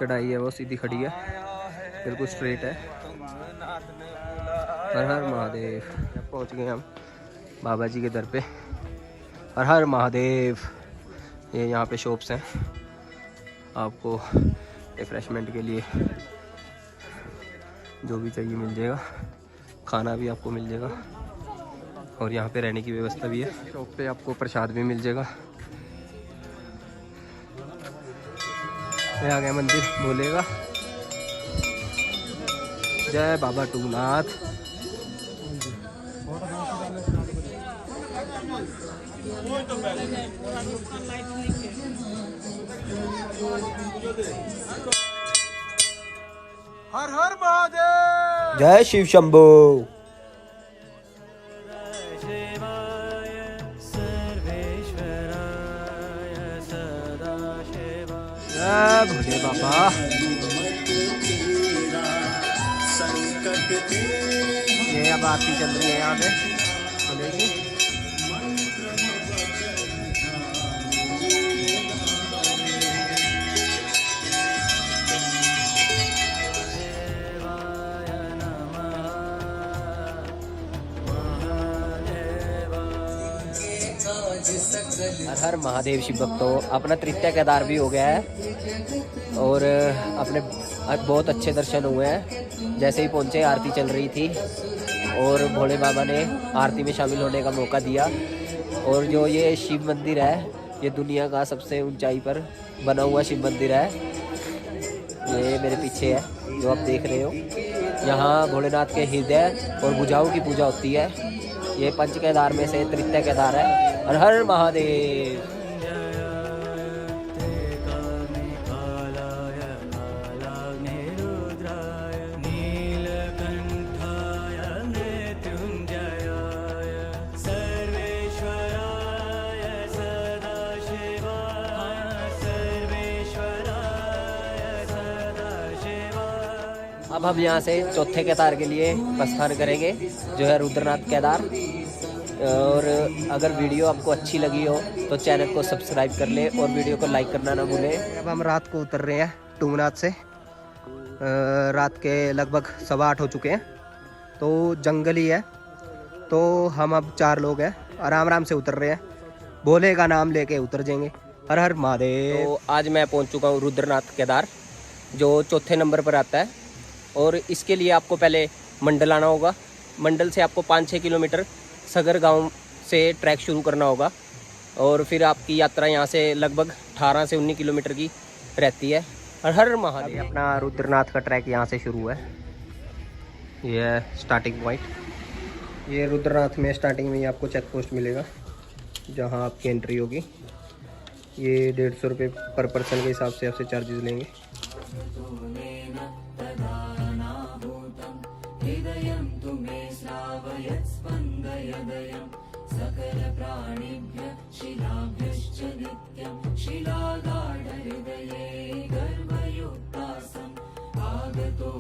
चढ़ाई है वो सीधी खड़ी है, बिल्कुल स्ट्रेट है। हर हर महादेव। पहुंच गए हम बाबा जी के दर पे। हर हर महादेव। ये यहाँ पे शॉप्स हैं, आपको रिफ्रेशमेंट के लिए जो भी चाहिए मिल जाएगा। खाना भी आपको मिल जाएगा और यहाँ पे रहने की व्यवस्था भी है। शॉप पे आपको प्रसाद भी मिल जाएगा। ये आ गया मंदिर बोलेगा। जय बाबा तुंगनाथ। हर हर महादेव। जय शिव शंभू। शिवाय सर्वेश्वराय सदाशिवाय। जय भोले बाबा। ये अब आरती चल रही है यहाँ पे। बोले हर हर महादेव शिव भक्तों, अपना तृतीय केदार भी हो गया है और अपने बहुत अच्छे दर्शन हुए हैं। जैसे ही पहुँचे आरती चल रही थी और भोले बाबा ने आरती में शामिल होने का मौका दिया। और जो ये शिव मंदिर है, ये दुनिया का सबसे ऊंचाई पर बना हुआ शिव मंदिर है। ये मेरे पीछे है जो आप देख रहे हो। यहाँ भोलेनाथ के हृदय और भुजाओं की पूजा होती है। ये पंच केदार में से तृतीय केदार है। हर हर महादेव। अब हम यहाँ से चौथे केदार के लिए प्रस्थान करेंगे, जो है रुद्रनाथ केदार। और अगर वीडियो आपको अच्छी लगी हो तो चैनल को सब्सक्राइब कर ले और वीडियो को लाइक करना ना भूलें। अब हम रात को उतर रहे हैं टुंगनाथ से। रात के लगभग 8:15 हो चुके हैं। तो जंगल ही है, तो हम अब 4 लोग हैं, आराम आराम से उतर रहे हैं। भोले का नाम लेके उतर जाएंगे। हर हर महादेव। तो आज मैं पहुँच चुका हूँ रुद्रनाथ केदार, जो चौथे नंबर पर आता है। और इसके लिए आपको पहले मंडल आना होगा। मंडल से आपको 5-6 किलोमीटर सगर गांव से ट्रैक शुरू करना होगा। और फिर आपकी यात्रा यहाँ से लगभग 18 से 19 किलोमीटर की रहती है। हर हर महादेव। अपना रुद्रनाथ का ट्रैक यहाँ से शुरू है। ये है स्टार्टिंग पॉइंट। ये रुद्रनाथ में स्टार्टिंग में ही आपको चेक पोस्ट मिलेगा, जहाँ आपकी एंट्री होगी। ये 150 रुपये पर पर्सन के हिसाब से आपसे चार्जेस लेंगे।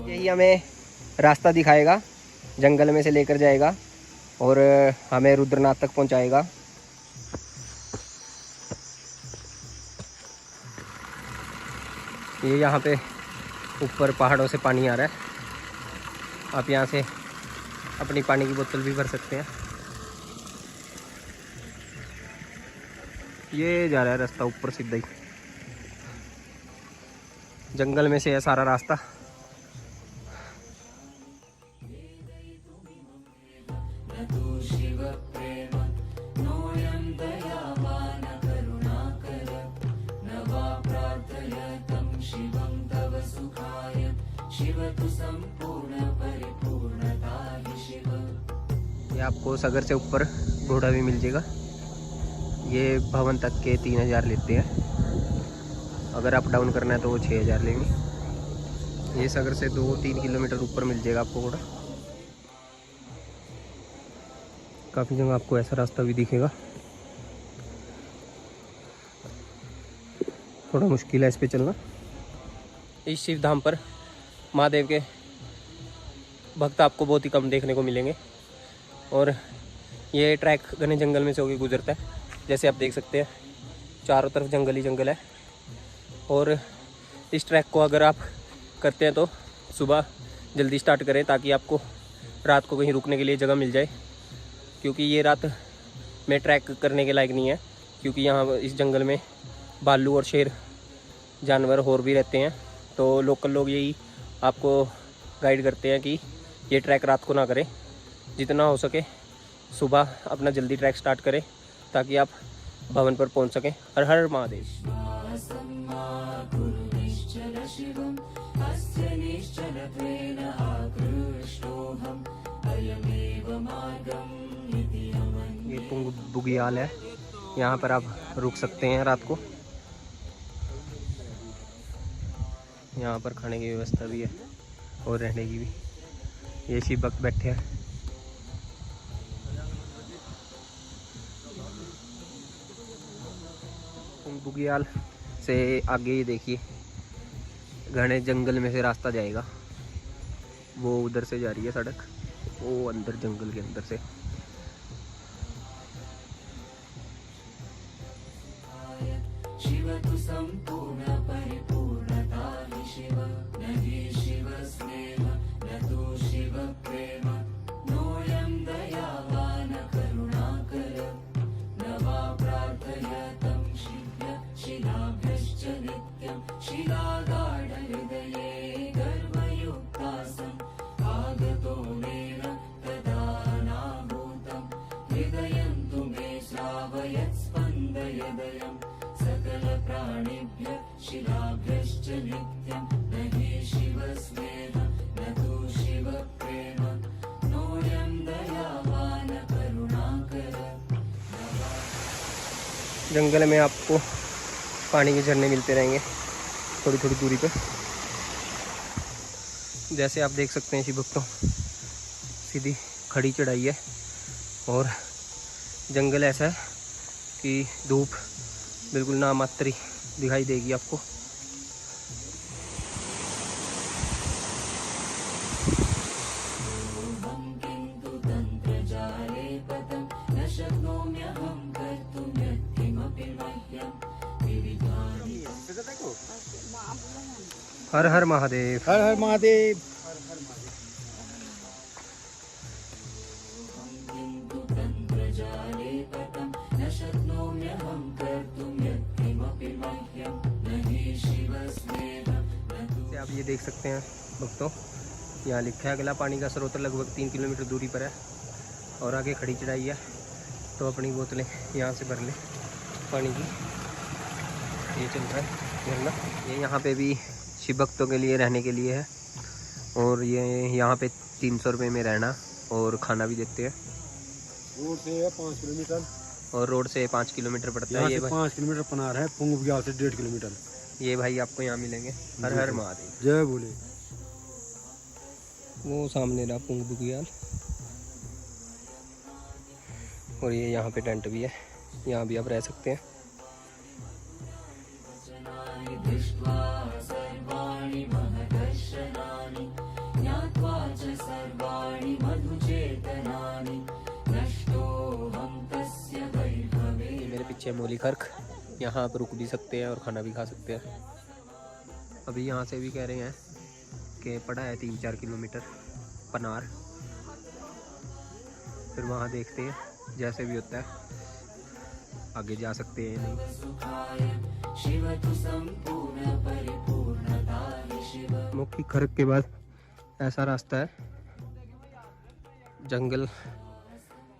यही हमें रास्ता दिखाएगा, जंगल में से लेकर जाएगा और हमें रुद्रनाथ तक पहुंचाएगा। ये यहाँ पे ऊपर पहाड़ों से पानी आ रहा है। आप यहाँ से अपनी पानी की बोतल भी भर सकते हैं। ये जा रहा है रास्ता ऊपर सीधा ही, जंगल में से है सारा रास्ता। ये आपको सगर से ऊपर घोड़ा भी मिल जाएगा। ये भवन तक के 3000 लेते हैं। अगर अप डाउन करना है तो वो 6000 लेंगे। ये सगर से 2-3 किलोमीटर ऊपर मिल जाएगा आपको घोड़ा। काफ़ी जगह आपको ऐसा रास्ता भी दिखेगा। थोड़ा मुश्किल है इस पे चलना। इस शिव धाम पर महादेव के भक्त आपको बहुत ही कम देखने को मिलेंगे। और ये ट्रैक घने जंगल में से होकर गुजरता है। जैसे आप देख सकते हैं चारों तरफ जंगल ही जंगल है। और इस ट्रैक को अगर आप करते हैं तो सुबह जल्दी स्टार्ट करें, ताकि आपको रात को कहीं रुकने के लिए जगह मिल जाए। क्योंकि ये रात में ट्रैक करने के लायक नहीं है, क्योंकि यहाँ इस जंगल में भालू और शेर जानवर और भी रहते हैं। तो लोकल लोग यही आपको गाइड करते हैं कि ये ट्रैक रात को ना करें। जितना हो सके सुबह अपना जल्दी ट्रैक स्टार्ट करें, ताकि आप भवन पर पहुंच सकें। हर हर महादेव। ये तुंग बुगियाल है, यहाँ पर आप रुक सकते हैं रात को। यहाँ पर खाने की व्यवस्था भी है और रहने की भी। ये शिव भक्त बैठे हैं। बुगियाल से आगे ही देखिए घने जंगल में से रास्ता जाएगा। वो उधर से जा रही है सड़क, वो अंदर जंगल के अंदर से। शिव तु संपूर्ण परिपूर्णता हि शिव, नहि शिव स्नेह न तु शिव प्रेम, नोऽयं दयावान करुणाकर, न वा प्रार्थय जंगल में आपको पानी के झरने मिलते रहेंगे थोड़ी थोड़ी दूरी पर। जैसे आप देख सकते हैं शिव भक्तों, सीधी खड़ी चढ़ाई है और जंगल ऐसा है कि धूप बिल्कुल नामात्री दिखाई देगी आपको। हर हर महादेव। हर हर महादेव। आप ये देख सकते हैं भक्तों, यहाँ लिखा है अगला पानी का स्रोत लगभग 3 किलोमीटर दूरी पर है और आगे खड़ी चढ़ाई है। तो अपनी बोतलें यहाँ से भर लें पानी की। ये चल रहा है झरना। ये यहाँ पे भी शिव भक्तों के लिए रहने के लिए है और ये यहाँ पे 300 रुपये में रहना और खाना भी देते हैं। रोड से है 5 किलोमीटर और रोड से 5 किलोमीटर पड़ता है। ये 5 किलोमीटर पनार है, पुंग बुग्याल से 1.5 किलोमीटर। ये भाई आपको यहाँ मिलेंगे। हर हर महादेव। जय बोले। वो सामने रहा पुंग बुग्याल और ये यहाँ पे टेंट भी है, यहाँ भी आप रह सकते हैं। ये मेरे पीछे मोली खर्क, यहाँ पर रुक भी सकते हैं और खाना भी खा सकते हैं। अभी यहाँ से भी कह रहे हैं कि पड़ा है 3-4 किलोमीटर पनार। फिर वहाँ देखते हैं जैसे भी होता है आगे जा सकते हैं नहीं। मुखी खर्क के बाद ऐसा रास्ता है, जंगल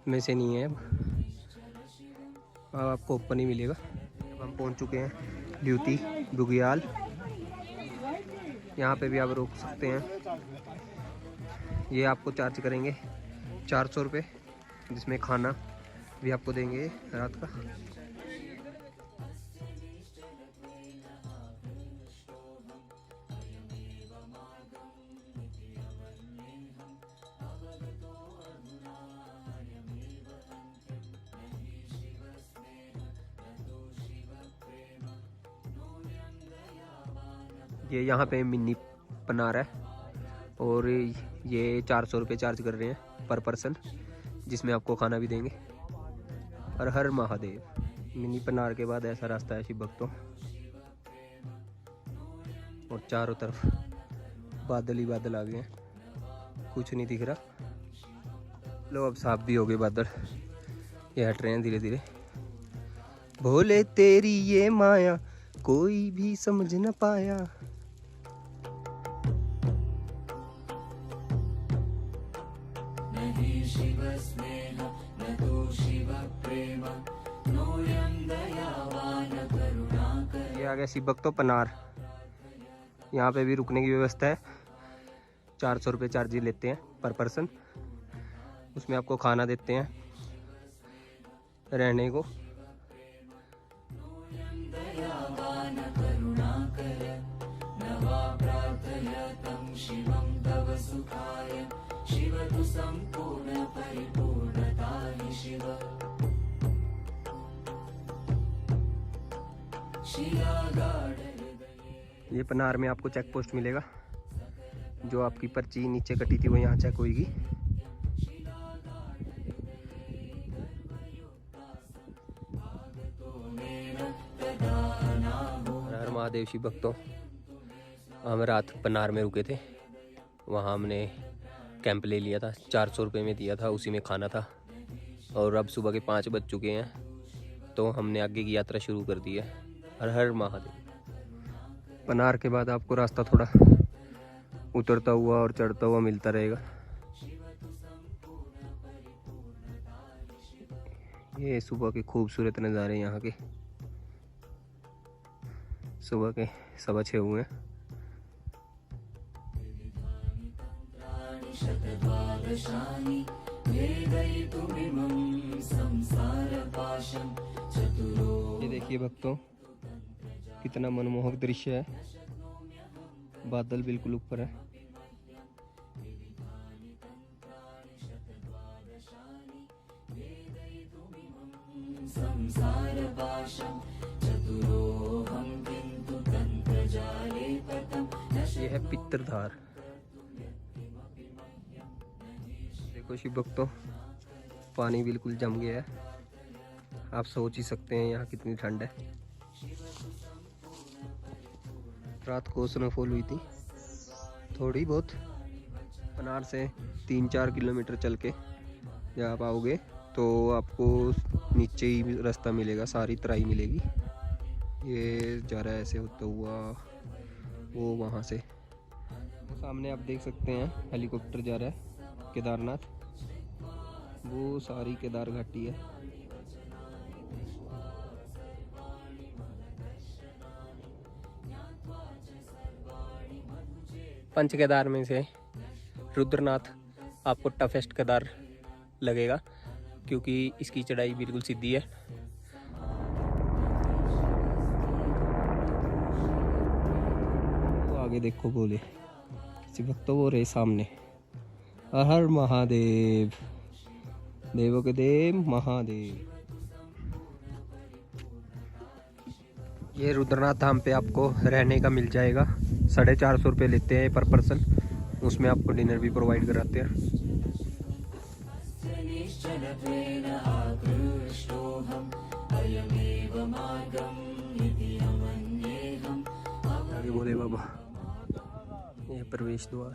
में से नहीं है, अब आपको ओपन ही मिलेगा। अब हम पहुंच चुके हैं ड्यूटी बुग्याल। यहाँ पे भी आप रोक सकते हैं। ये आपको चार्ज करेंगे 400 रुपये, जिसमें खाना भी आपको देंगे रात का। ये यहाँ पे मिनी पनार है और ये 400 रुपये चार्ज कर रहे हैं पर पर्सन, जिसमें आपको खाना भी देंगे। हर हर महादेव। मिनी पनार के बाद ऐसा रास्ता है शिव भक्तों और चारों तरफ बादल ही बादल आ गए हैं, कुछ नहीं दिख रहा। लो अब साफ भी हो गए बादल, ये हट रहे हैं धीरे धीरे। भोले तेरी ये माया कोई भी समझ न पाया। ये आ गया शिव भक्तों पनार। यहाँ पे भी रुकने की व्यवस्था है, 400 रुपये चार्ज लेते हैं पर पर्सन। उसमें आपको खाना देते हैं रहने को। ये पनार में आपको चेक पोस्ट मिलेगा, जो आपकी पर्ची नीचे कटी थी वो यहाँ चेक होगी। हर महादेव शिव भक्तों, हम रात पनार में रुके थे, वहाँ हमने कैंप ले लिया था, 400 रुपये में दिया था, उसी में खाना था। और अब सुबह के 5 बज चुके हैं, तो हमने आगे की यात्रा शुरू कर दी है। हर हर महादेव। पनार के बाद आपको रास्ता थोड़ा उतरता हुआ और चढ़ता हुआ मिलता रहेगा। ये सुबह के खूबसूरत नज़ारे यहाँ के। सुबह के 6:15 हुए हैं। ये देखिए भक्तों, कितना मनमोहक दृश्य है। बादल बिल्कुल ऊपर है। ये है पित्तरधार। देखो शिव भक्तों, पानी बिल्कुल जम गया है। आप सोच ही सकते हैं यहाँ कितनी ठंड है। रात को स्नोफॉल हुई थी थोड़ी बहुत। पनार से 3-4 किलोमीटर चल के जब आप आओगे तो आपको नीचे ही रास्ता मिलेगा, सारी तराई मिलेगी। ये जा रहा है ऐसे होता हुआ वो वहाँ से। वो सामने आप देख सकते हैं हेलीकॉप्टर जा रहा है केदारनाथ। वो सारी केदार घाटी है। पंच केदार में से रुद्रनाथ आपको टफेस्ट केदार लगेगा, क्योंकि इसकी चढ़ाई बिल्कुल सीधी है। वो आगे देखो बोले शिव भक्तों, वो रहे सामने। हर हर महादेव, देवों के देव महादेव। ये रुद्रनाथ धाम पे आपको रहने का मिल जाएगा। 450 रुपये लेते हैं पर पर्सन। उसमें आपको डिनर भी प्रोवाइड कराते हैं। आगे बोले बाबा, ये प्रवेश द्वार।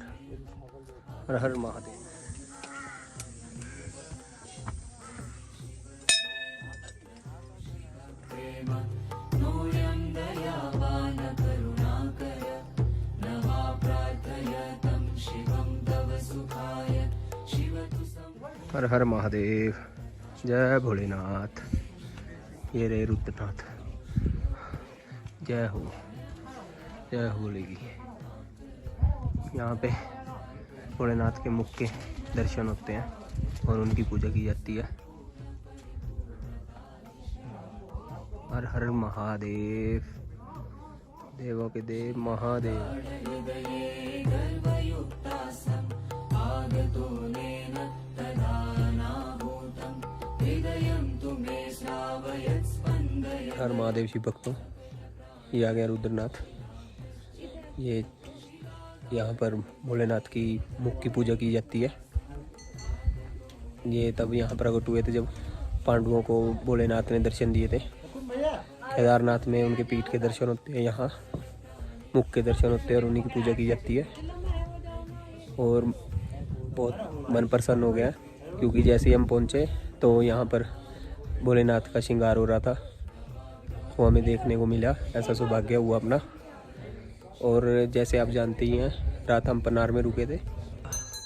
हर हर महादेव। हर हर महादेव, जय भोलेनाथ। ये रे रुद्रनाथ, जय हो बोलेगी। यहाँ पे भोलेनाथ के मुख के दर्शन होते हैं और उनकी पूजा की जाती है। हर हर महादेव, देवों के देव महादेव। हर महादेव शिव भक्तों, ये आ गया रुद्रनाथ। ये यहाँ पर भोलेनाथ की मुख की पूजा की जाती है। ये तब यहाँ प्रकट हुए थे जब पांडवों को भोलेनाथ ने दर्शन दिए थे। केदारनाथ में उनके पीठ के दर्शन होते हैं, यहाँ मुख के दर्शन होते हैं और उन्हीं की पूजा की जाती है। और बहुत मन प्रसन्न हो गया, क्योंकि जैसे ही हम पहुँचे तो यहाँ पर भोलेनाथ का श्रृंगार हो रहा था, वो हमें देखने को मिला। ऐसा सौभाग्य हुआ अपना। और जैसे आप जानते ही हैं, रात हम पनार में रुके थे,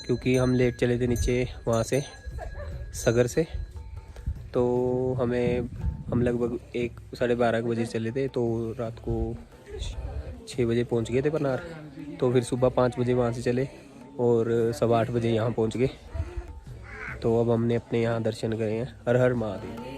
क्योंकि हम लेट चले थे नीचे वहाँ से सगर से। तो हम लगभग 1-12:30 बजे चले थे, तो रात को 6 बजे पहुँच गए थे पनार। तो फिर सुबह 5 बजे वहाँ से चले और 8:15 बजे यहाँ पहुँच गए। तो अब हमने अपने यहाँ दर्शन करे हैं। हर हर महादेव।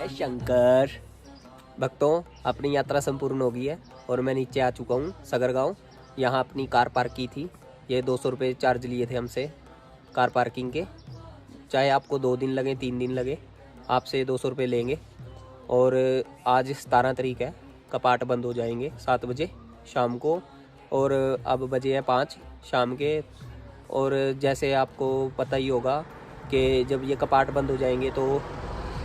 शंकर भक्तों, अपनी यात्रा संपूर्ण हो गई है और मैं नीचे आ चुका हूँ सगर गाँव। यहाँ अपनी कार पार्क की थी। ये 200 रुपये चार्ज लिए थे हमसे कार पार्किंग के। चाहे आपको 2 दिन लगे 3 दिन लगे, आपसे 200 रुपये लेंगे। और आज 17 तारीख है, कपाट बंद हो जाएंगे 7 बजे शाम को। और अब बजे हैं 5 शाम के। और जैसे आपको पता ही होगा कि जब ये कपाट बंद हो जाएंगे तो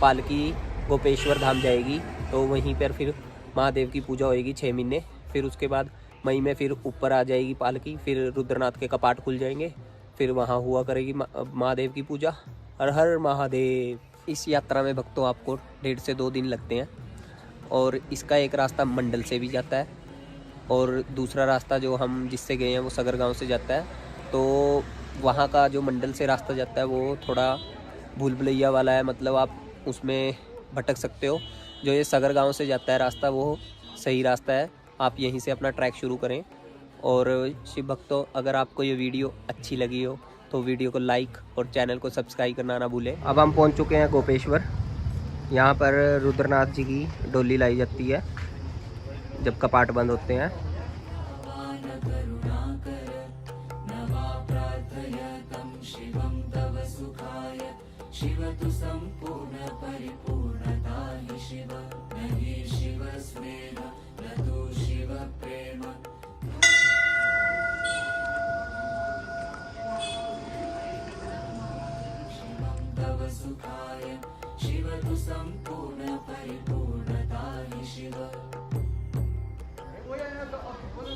पालकी गोपेश्वर धाम जाएगी, तो वहीं पर फिर महादेव की पूजा होएगी 6 महीने। फिर उसके बाद मई में फिर ऊपर आ जाएगी पालकी, फिर रुद्रनाथ के कपाट खुल जाएंगे, फिर वहाँ हुआ करेगी महादेव की पूजा। हर हर महादेव। इस यात्रा में भक्तों आपको 1.5 से 2 दिन लगते हैं, और इसका एक रास्ता मंडल से भी जाता है, और दूसरा रास्ता जो हम जिससे गए हैं वो सगर गांव से जाता है। तो वहाँ का जो मंडल से रास्ता जाता है वो थोड़ा भूल भुलैया वाला है, मतलब आप उसमें भटक सकते हो। जो ये सगर गांव से जाता है रास्ता वो सही रास्ता है, आप यहीं से अपना ट्रैक शुरू करें। और शिव भक्तों, अगर आपको ये वीडियो अच्छी लगी हो तो वीडियो को लाइक और चैनल को सब्सक्राइब करना ना भूलें। अब हम पहुंच चुके हैं गोपेश्वर। यहाँ पर रुद्रनाथ जी की डोली लाई जाती है जब कपाट बंद होते हैं।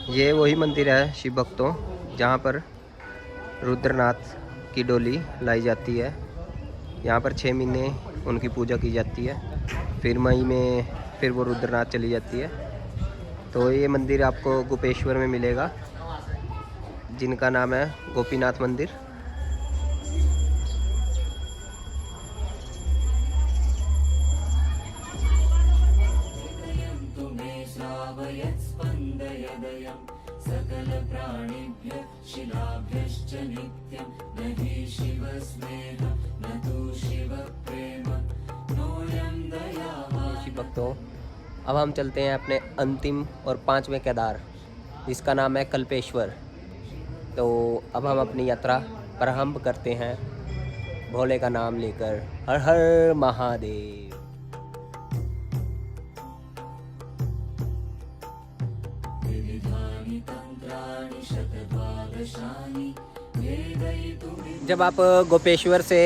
ये वही मंदिर है शिव भक्तों जहाँ पर रुद्रनाथ की डोली लाई जाती है। यहाँ पर 6 महीने उनकी पूजा की जाती है, फिर मई में फिर वो रुद्रनाथ चली जाती है। तो ये मंदिर आपको गोपेश्वर में मिलेगा, जिनका नाम है गोपीनाथ मंदिर। भक्तों, अब हम चलते हैं अपने अंतिम और 5वें केदार, जिसका नाम है कल्पेश्वर। तो अब हम अपनी यात्रा प्रारंभ करते हैं भोले का नाम लेकर। हर हर महादेव। जब आप गोपेश्वर से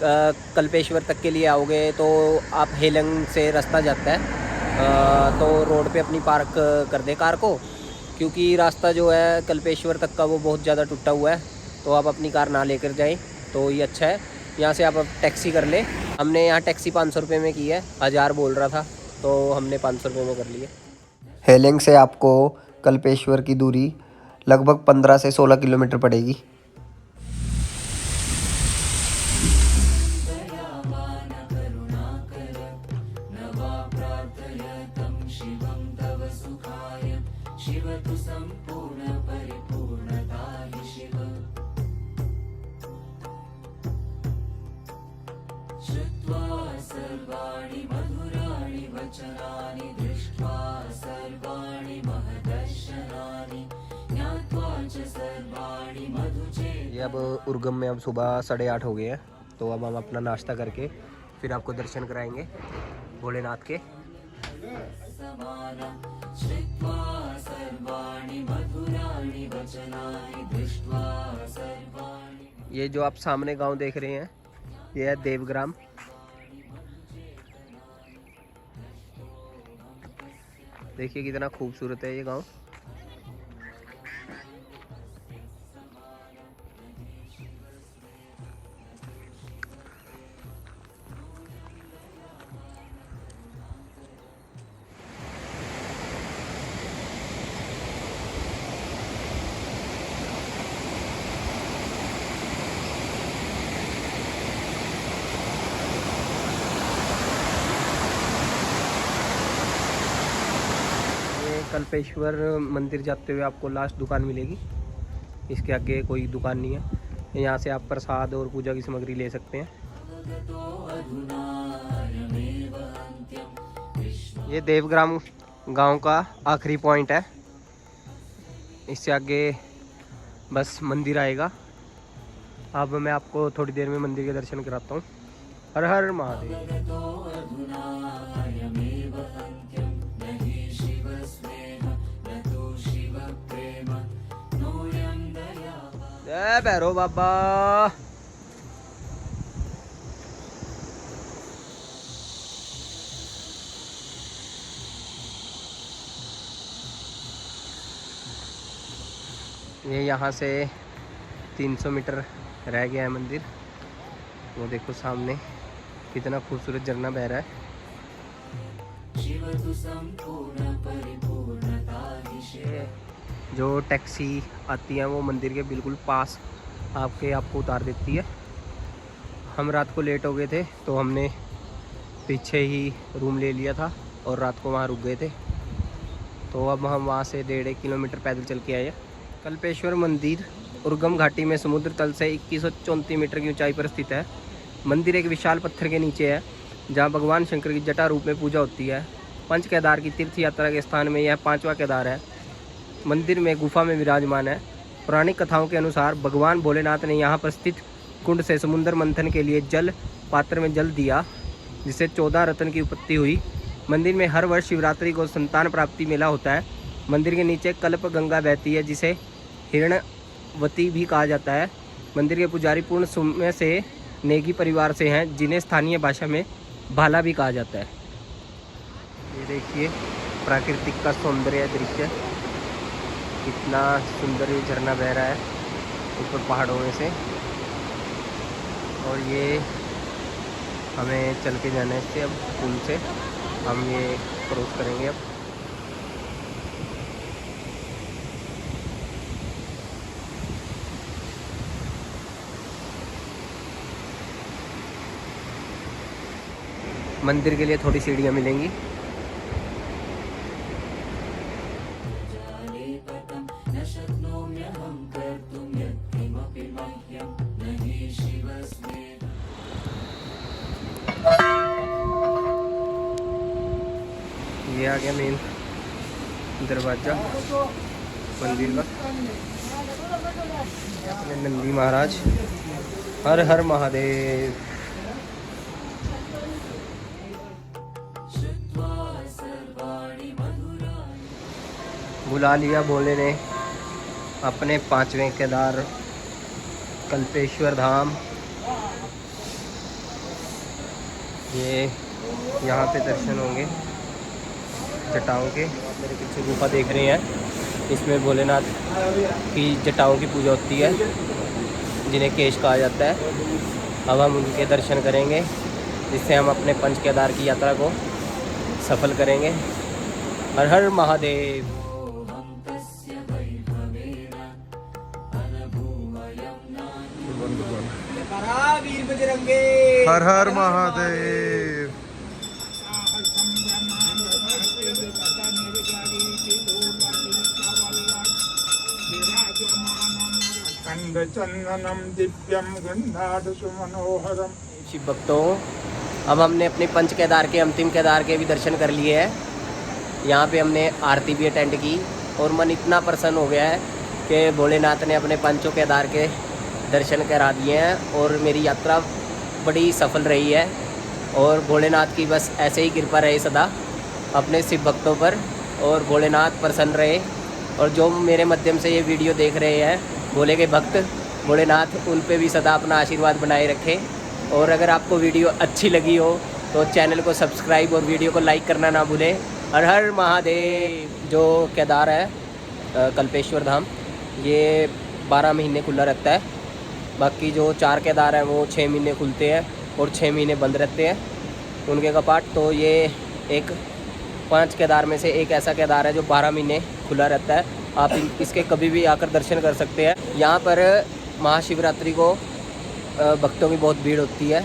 कल्पेश्वर तक के लिए आओगे तो आप हेलंग से रास्ता जाता है, तो रोड पे अपनी पार्क कर दे कार को, क्योंकि रास्ता जो है कल्पेश्वर तक का वो बहुत ज़्यादा टूटा हुआ है। तो आप अपनी कार ना लेकर जाएं तो ये अच्छा है। यहाँ से आप अब टैक्सी कर ले। हमने यहाँ टैक्सी 500 रुपये में की है, 1000 बोल रहा था तो हमने 500 रुपये में कर लिए। हेलिंग से आपको कल्पेश्वर की दूरी लगभग 15 से 16 किलोमीटर पड़ेगी। ये अब उर्गम में अब सुबह 8:30 हो गए हैं, तो अब हम अपना नाश्ता करके फिर आपको दर्शन कराएंगे भोलेनाथ के। ये जो आप सामने गांव देख रहे हैं ये है देवग्राम। देखिए कितना खूबसूरत है ये गांव। कल्पेश्वर मंदिर जाते हुए आपको लास्ट दुकान मिलेगी, इसके आगे कोई दुकान नहीं है। यहाँ से आप प्रसाद और पूजा की सामग्री ले सकते हैं। ये देवग्राम गांव का आखिरी पॉइंट है, इससे आगे बस मंदिर आएगा। अब मैं आपको थोड़ी देर में मंदिर के दर्शन कराता हूँ। हर हर महादेव। जय भैरव बाबा। ये यहाँ से 300 मीटर रह गया है मंदिर। वो देखो सामने कितना खूबसूरत झरना बह रहा है। ये जो टैक्सी आती है वो मंदिर के बिल्कुल पास आपको उतार देती है। हम रात को लेट हो गए थे तो हमने पीछे ही रूम ले लिया था और रात को वहाँ रुक गए थे। तो अब हम वहाँ से 1.5 किलोमीटर पैदल चल के आए। कल्पेश्वर मंदिर उर्गम घाटी में समुद्र तल से 2134 मीटर की ऊंचाई पर स्थित है। मंदिर एक विशाल पत्थर के नीचे है जहाँ भगवान शंकर की जटा रूप में पूजा होती है। पंच केदार की तीर्थ यात्रा के स्थान में यह 5वां केदार है। मंदिर में गुफा में विराजमान है। पौराणिक कथाओं के अनुसार भगवान भोलेनाथ ने यहाँ पर स्थित कुंड से समुद्र मंथन के लिए जल पात्र में जल दिया, जिससे 14 रत्न की उत्पत्ति हुई। मंदिर में हर वर्ष शिवरात्रि को संतान प्राप्ति मेला होता है। मंदिर के नीचे कल्प गंगा बहती है जिसे हिरणवती भी कहा जाता है। मंदिर के पुजारी पूर्ण समय से नेगी परिवार से हैं, जिन्हें स्थानीय भाषा में भाला भी कहा जाता है। ये देखिए प्राकृतिक का सौंदर्य दृश्य, कितना सुंदर ये झरना बह रहा है ऊपर पहाड़ों में से। और ये हमें चल के जाना है इससे, अब पुल से हम ये क्रॉस करेंगे। अब मंदिर के लिए थोड़ी सीढ़ियाँ मिलेंगी। ये आ गया मेन दरवाजा मंदिर का। अपने नंदी महाराज। हर हर महादेव। बुला लिया भोले ने अपने 5वें केदार कल्पेश्वर धाम। ये यहाँ पे दर्शन होंगे जटाओं के। मेरे पीछे गुफा देख रहे हैं, इसमें भोलेनाथ की जटाओं की पूजा होती है, जिन्हें केश कहा जाता है। अब हम उनके दर्शन करेंगे, जिससे हम अपने पंच केदार की यात्रा को सफल करेंगे। हर हर महादेव। हर हर महादेव। चंदनम दिव्यम गंधाढ़ सुमनोहरम। शिव भक्तों, अब हमने अपने पंच केदार के अंतिम केदार के भी दर्शन कर लिए हैं। यहाँ पे हमने आरती भी अटेंड की और मन इतना प्रसन्न हो गया है कि भोलेनाथ ने अपने पंचों केदार के दर्शन करा दिए हैं और मेरी यात्रा बड़ी सफल रही है। और भोलेनाथ की बस ऐसे ही कृपा रहे सदा अपने शिव भक्तों पर, और भोलेनाथ प्रसन्न रहे। और जो मेरे माध्यम से ये वीडियो देख रहे हैं भोले के भक्त, भोलेनाथ उन पे भी सदा अपना आशीर्वाद बनाए रखे। और अगर आपको वीडियो अच्छी लगी हो तो चैनल को सब्सक्राइब और वीडियो को लाइक करना ना भूलें। हर हर महादेव। जो केदार है कल्पेश्वर धाम, ये 12 महीने खुला रहता है। बाकी जो 4 केदार हैं वो 6 महीने खुलते हैं और 6 महीने बंद रहते हैं उनके कपाट। तो ये एक 5 केदार में से एक ऐसा केदार है जो 12 महीने खुला रहता है। आप इसके कभी भी आकर दर्शन कर सकते हैं। यहाँ पर महाशिवरात्रि को भक्तों की बहुत भीड़ होती है।